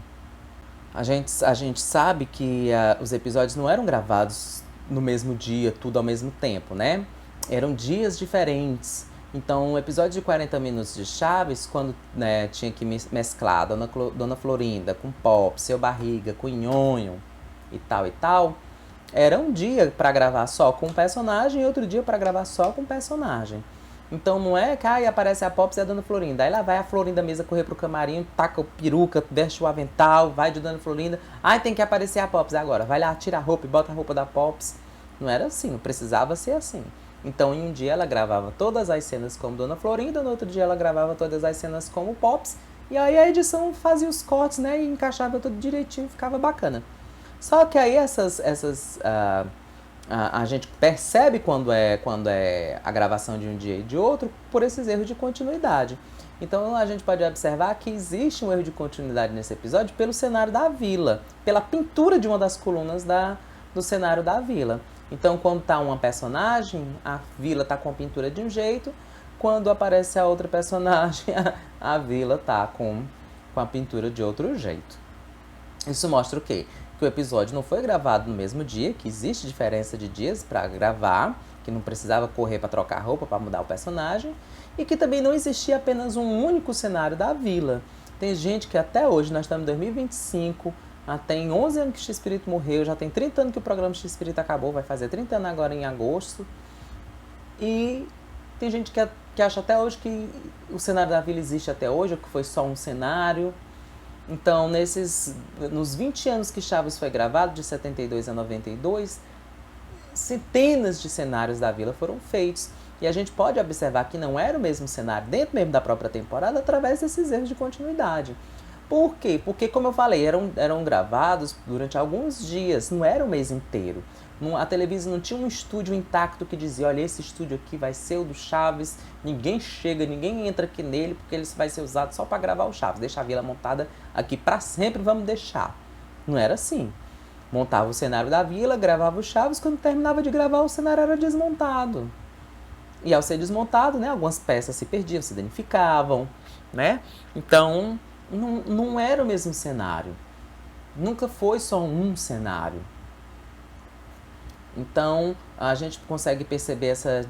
A gente sabe que os episódios não eram gravados no mesmo dia, tudo ao mesmo tempo, né? Eram dias diferentes. Então, o episódio de 40 minutos de Chaves, quando, né, tinha que mesclar Dona Florinda com Pop, Seu Barriga, com Nhonho e tal, era um dia para gravar só com um personagem e outro dia para gravar só com um personagem. Então não é que aí aparece a Pops e a Dona Florinda. Aí lá vai a Florinda mesmo correr pro camarim, taca o peruca, veste o avental, vai de Dona Florinda. Ai, tem que aparecer a Pops agora. Vai lá, tira a roupa e bota a roupa da Pops. Não era assim, não precisava ser assim. Então em um dia ela gravava todas as cenas como Dona Florinda, no outro dia ela gravava todas as cenas como Pops. E aí a edição fazia os cortes, né, e encaixava tudo direitinho, ficava bacana. Só que aí a gente percebe quando é a gravação de um dia e de outro por esses erros de continuidade. Então a gente pode observar que existe um erro de continuidade nesse episódio pelo cenário da vila, pela pintura de uma das colunas do cenário da vila. Então quando está uma personagem, a vila está com a pintura de um jeito, quando aparece a outra personagem, a vila está com a pintura de outro jeito. Isso mostra o quê? Que o episódio não foi gravado no mesmo dia, que existe diferença de dias para gravar, que não precisava correr para trocar roupa, para mudar o personagem, e que também não existia apenas um único cenário da vila. Tem gente que até hoje, nós estamos em 2025, tem 11 anos que o X-Espírito morreu, já tem 30 anos que o programa X-Espírito acabou, vai fazer 30 anos agora em agosto, e tem gente que acha até hoje que o cenário da vila existe até hoje, ou que foi só um cenário. Então, nos 20 anos que Chaves foi gravado, de 72 a 92, centenas de cenários da vila foram feitos. E a gente pode observar que não era o mesmo cenário dentro mesmo da própria temporada através desses erros de continuidade. Por quê? Porque, como eu falei, eram gravados durante alguns dias, não era o mês inteiro. A televisão não tinha um estúdio intacto que dizia, olha, esse estúdio aqui vai ser o do Chaves, ninguém chega, ninguém entra aqui nele, porque ele vai ser usado só para gravar o Chaves. Deixa a vila montada aqui para sempre, vamos deixar. Não era assim. Montava o cenário da vila, gravava o Chaves, quando terminava de gravar o cenário era desmontado. E ao ser desmontado, né, algumas peças se perdiam, se danificavam, né? Então, não era o mesmo cenário. Nunca foi só um cenário. Então, a gente consegue perceber essa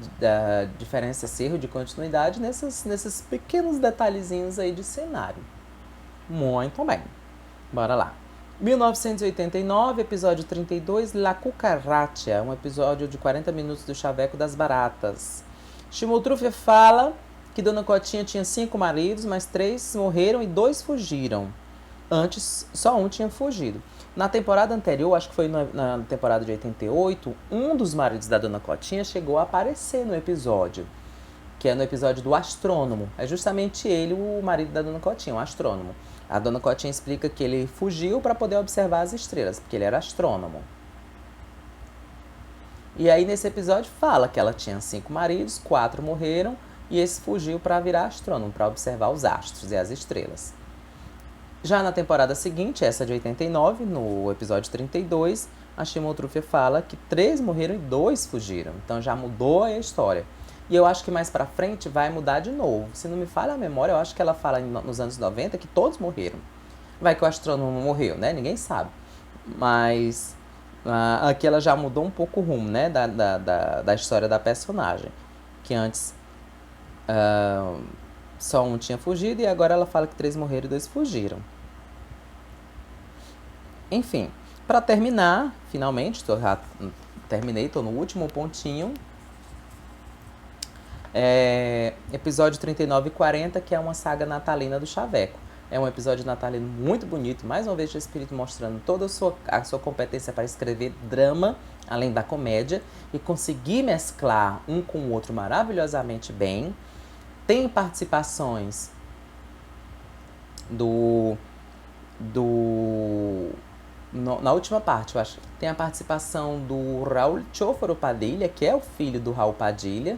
diferença, esse erro de continuidade nesses pequenos detalhezinhos aí de cenário. Muito bem. Bora lá. 1989, episódio 32, La Cucaracha, um episódio de 40 minutos do Chaveco das Baratas. Chimoltrufia fala que Dona Cotinha tinha 5 maridos, mas 3 morreram e 2 fugiram. Antes, só um tinha fugido. Na temporada anterior, acho que foi na temporada de 88, um dos maridos da Dona Cotinha chegou a aparecer no episódio, que é no episódio do astrônomo. É justamente ele, o marido da Dona Cotinha, o astrônomo. A Dona Cotinha explica que ele fugiu para poder observar as estrelas, porque ele era astrônomo. E aí nesse episódio fala que ela tinha 5 maridos, 4 morreram, e esse fugiu para virar astrônomo, para observar os astros e as estrelas. Já na temporada seguinte, essa de 89, no episódio 32, a Chimoltrufia fala que 3 morreram e 2 fugiram. Então já mudou a história. E eu acho que mais pra frente vai mudar de novo. Se não me falha a memória, eu acho que ela fala nos anos 90 que todos morreram. Vai que o astrônomo morreu, né? Ninguém sabe. Mas aqui ela já mudou um pouco o rumo, né? Da história da personagem. Que antes só um tinha fugido e agora ela fala que 3 morreram e 2 fugiram. Enfim, para terminar, finalmente, já terminei, estou no último pontinho. Episódio 39 e 40, que é uma saga natalina do Chaveco. É um episódio natalino muito bonito, mais uma vez o Espírito mostrando toda a sua competência para escrever drama, além da comédia, e conseguir mesclar um com o outro maravilhosamente bem. Tem participações na última parte, eu acho, tem a participação do Raul Chóforo Padilha, que é o filho do Raul Padilha.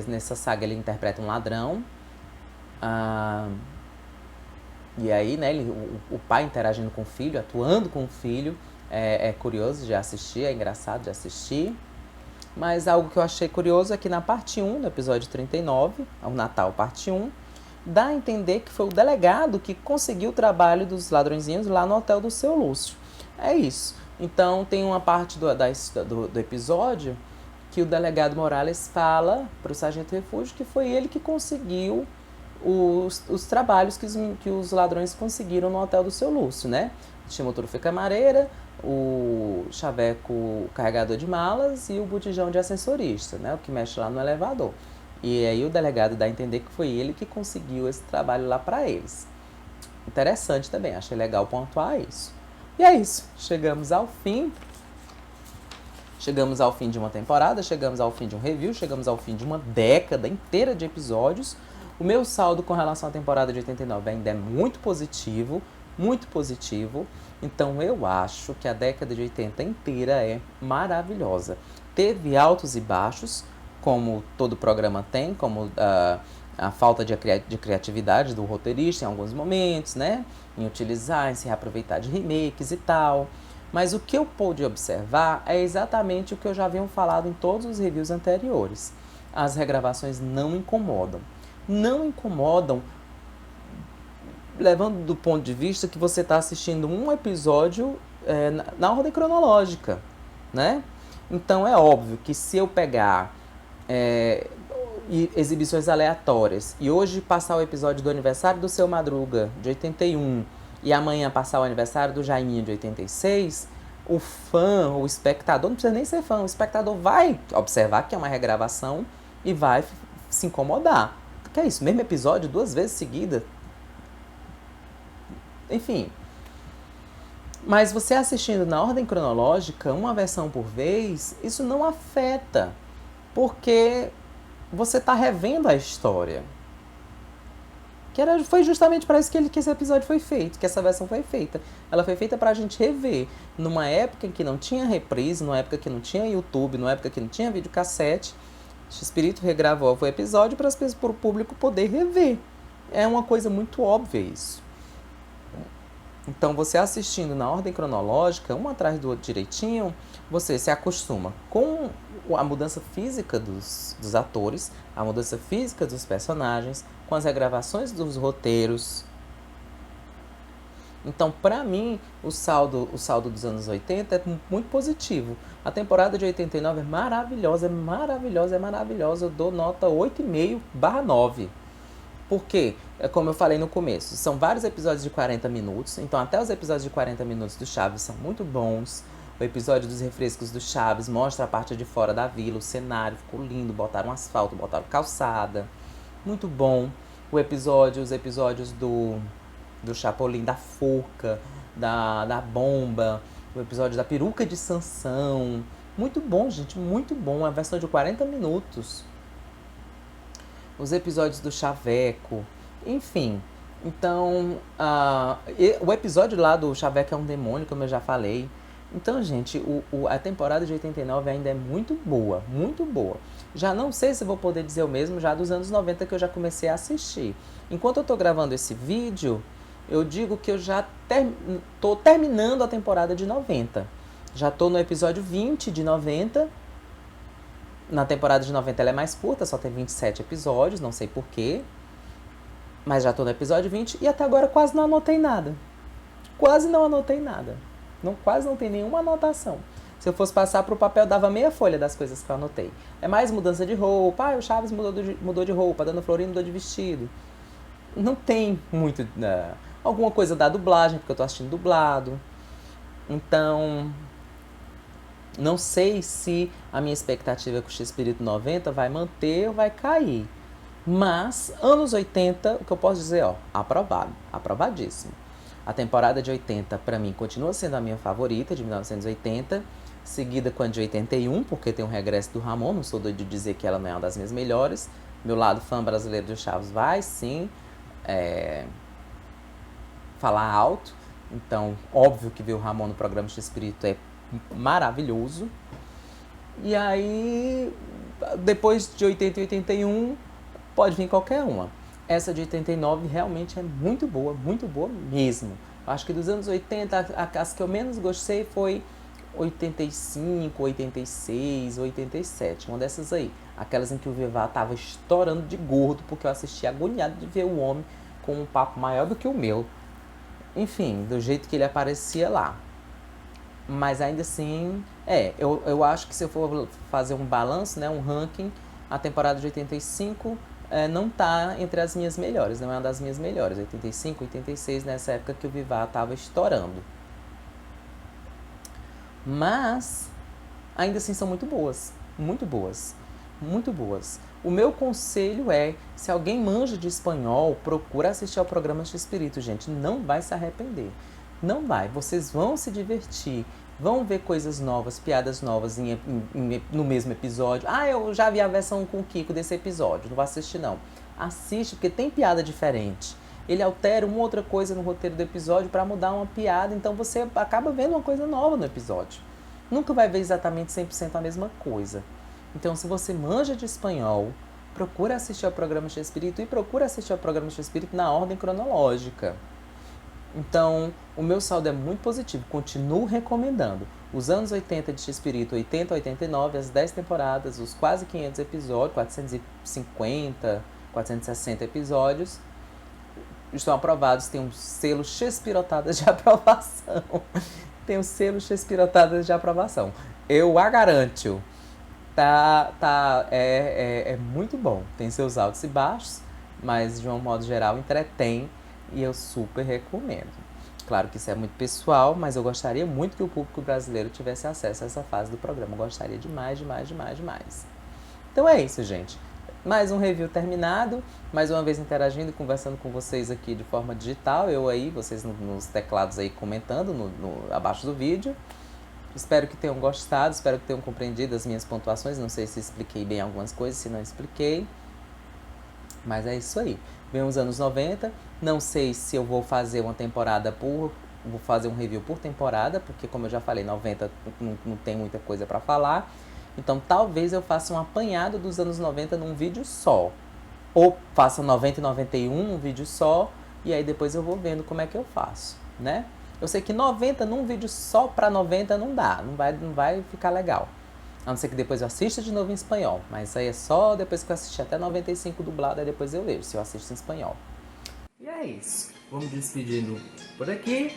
Nessa saga ele interpreta um ladrão. E aí, né, o pai interagindo com o filho, atuando com o filho, é curioso de assistir, é engraçado de assistir. Mas algo que eu achei curioso é que na parte 1, no episódio 39, o Natal parte 1, dá a entender que foi o delegado que conseguiu o trabalho dos ladrõezinhos lá no hotel do Seu Lúcio. É isso. Então tem uma parte do episódio que o delegado Morales fala para o Sargento Refúgio que foi ele que conseguiu os trabalhos que os ladrões conseguiram no hotel do Seu Lúcio, né? Chimoltrufia camareira, o Chaveco o carregador de malas e o Botijão de ascensorista, né? O que mexe lá no elevador. E aí o delegado dá a entender que foi ele que conseguiu esse trabalho lá para eles. Interessante também, achei legal pontuar isso. E é isso, chegamos ao fim. Chegamos ao fim de uma temporada, chegamos ao fim de um review, chegamos ao fim de uma década inteira de episódios. O meu saldo com relação à temporada de 89 ainda é muito positivo, muito positivo. Então eu acho que a década de 80 inteira é maravilhosa. Teve altos e baixos, como todo programa tem, como a falta de criatividade do roteirista em alguns momentos, né? Em utilizar, em se reaproveitar de remakes e tal. Mas o que eu pude observar é exatamente o que eu já havia falado em todos os reviews anteriores. As regravações não incomodam. Não incomodam, levando do ponto de vista que você está assistindo um episódio na ordem cronológica, né? Então é óbvio que se eu pegar exibições aleatórias e hoje passar o episódio do aniversário do Seu Madruga, de 81, e amanhã passar o aniversário do Jaiminho, de 86, o fã, o espectador, não precisa nem ser fã, o espectador vai observar que é uma regravação e vai se incomodar. Que é isso, mesmo episódio 2 vezes seguida. Enfim. Mas você assistindo na ordem cronológica, uma versão por vez, isso não afeta. Porque você está revendo a história. Foi justamente para isso que esse episódio foi feito, que essa versão foi feita. Ela foi feita para a gente rever. Numa época em que não tinha reprise, numa época que não tinha YouTube, numa época que não tinha videocassete, X-Espírito regravou o episódio para o público poder rever. É uma coisa muito óbvia isso. Então, você assistindo na ordem cronológica, um atrás do outro direitinho, você se acostuma com a mudança física dos atores, a mudança física dos personagens, com as regravações dos roteiros. Então, para mim, o saldo dos anos 80 é muito positivo. A temporada de 89 é maravilhosa, é maravilhosa, é maravilhosa. Eu dou nota 8,5/9. Por quê? É como eu falei no começo, são vários episódios de 40 minutos, então até os episódios de 40 minutos do Chaves são muito bons. O episódio dos refrescos do Chaves mostra a parte de fora da vila, o cenário ficou lindo, botaram asfalto, botaram calçada. Muito bom. Os episódios do Chapolin, da forca, da bomba, o episódio da peruca de Sansão. Muito bom, gente, muito bom. A versão de 40 minutos. Os episódios do Chaveco, enfim. Então, o episódio lá do Chaveco é um demônio, como eu já falei. Então, gente, a temporada de 89 ainda é muito boa, muito boa. Já não sei se vou poder dizer o mesmo já dos anos 90 que eu já comecei a assistir. Enquanto eu tô gravando esse vídeo, eu digo que eu já tô terminando a temporada de 90. Já tô no episódio 20 de 90. Na temporada de 90 ela é mais curta, só tem 27 episódios, não sei porquê. Mas já tô no episódio 20 e até agora quase não anotei nada. Quase não anotei nada. Quase não tem nenhuma anotação. Se eu fosse passar pro papel, dava meia folha das coisas que eu anotei. É mais mudança de roupa. O Chaves mudou de roupa, a Dona Florinda mudou de vestido. Não tem muito... alguma coisa da dublagem, porque eu tô assistindo dublado. Então... não sei se a minha expectativa com o X-Espírito 90 vai manter ou vai cair. Mas, anos 80, o que eu posso dizer, aprovado, aprovadíssimo. A temporada de 80, para mim, continua sendo a minha favorita, de 1980, seguida com a de 81, porque tem um regresso do Ramon, não sou doido de dizer que ela não é uma das minhas melhores. Meu lado fã brasileiro do Chaves vai, sim, falar alto. Então, óbvio que ver o Ramon no programa X-Espírito é maravilhoso. E aí, depois de 80 e 81, pode vir qualquer uma. Essa de 89 realmente é muito boa mesmo. Acho que dos anos 80, as que eu menos gostei foi 85, 86, 87. Uma dessas aí. Aquelas em que o Vivá tava estourando de gordo, porque eu assisti agoniado de ver o homem com um papo maior do que o meu. Enfim, do jeito que ele aparecia lá. Mas ainda assim, eu acho que se eu for fazer um balanço, né, um ranking, a temporada de 85 não tá entre as minhas melhores, não é uma das minhas melhores. 85, 86, nessa época que o Vivá tava estourando. Mas, ainda assim são muito boas. Muito boas. Muito boas. O meu conselho é, se alguém manja de espanhol, procura assistir ao programa X Espírito, gente. Não vai se arrepender. Não vai. Vocês vão se divertir. Vão ver coisas novas, piadas novas no mesmo episódio. Ah, eu já vi a versão com o Kiko desse episódio. Não vou assistir, não. Assiste, porque tem piada diferente. Ele altera uma outra coisa no roteiro do episódio para mudar uma piada. Então você acaba vendo uma coisa nova no episódio. Nunca vai ver exatamente 100% a mesma coisa. Então, se você manja de espanhol, procura assistir ao programa X Espírito e procura assistir ao programa X Espírito na ordem cronológica. Então, o meu saldo é muito positivo. Continuo recomendando. Os anos 80 de X Espírito, 80 a 89, as 10 temporadas, os quase 500 episódios, 450, 460 episódios, estão aprovados. Tem um selo Xpirotadas de aprovação. Tem um selo Xpirotadas de aprovação. Eu a garanto. É muito bom. Tem seus altos e baixos, mas de um modo geral entretém e eu super recomendo. Claro que isso é muito pessoal, mas eu gostaria muito que o público brasileiro tivesse acesso a essa fase do programa. Eu gostaria demais, demais, demais, demais. Então é isso, gente. Mais um review terminado, mais uma vez interagindo e conversando com vocês aqui de forma digital. Eu aí, vocês nos teclados aí comentando abaixo do vídeo. Espero que tenham gostado, espero que tenham compreendido as minhas pontuações. Não sei se expliquei bem algumas coisas, se não expliquei. Mas é isso aí. Vem os anos 90. Não sei se eu vou fazer uma temporada vou fazer um review por temporada, porque como eu já falei, 90 não tem muita coisa pra falar. Então talvez eu faça um apanhado dos anos 90 num vídeo só. Ou faça 90 e 91 num vídeo só. E aí depois eu vou vendo como é que eu faço, né? Eu sei que 90 num vídeo só pra 90 não dá, não vai ficar legal. A não ser que depois eu assista de novo em espanhol. Mas isso aí é só depois que eu assistir até 95 dublado, aí depois eu vejo se eu assisto em espanhol. E é isso. Vamos despedindo por aqui.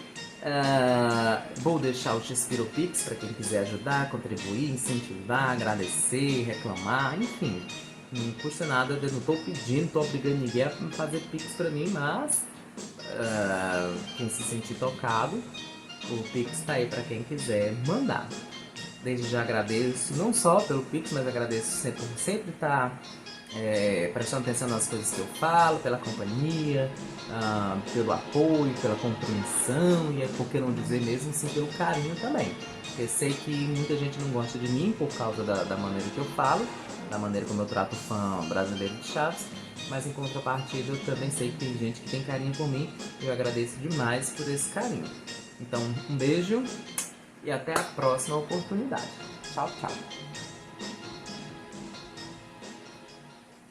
Vou deixar o Xpiro Pix para quem quiser ajudar, contribuir, incentivar, agradecer, reclamar, enfim. Não custa nada, eu não tô pedindo, não tô obrigando ninguém a fazer Pix para mim, mas quem se sentir tocado, o Pix tá aí para quem quiser mandar. Desde já agradeço, não só pelo Pix, mas agradeço por sempre estar prestando atenção nas coisas que eu falo, pela companhia, pelo apoio, pela compreensão e, por que não dizer mesmo assim, pelo carinho também. Eu sei que muita gente não gosta de mim por causa da maneira que eu falo, da maneira como eu trato o fã brasileiro de Chaves, mas em contrapartida eu também sei que tem gente que tem carinho por mim e eu agradeço demais por esse carinho. Então, um beijo e até a próxima oportunidade. Tchau, tchau!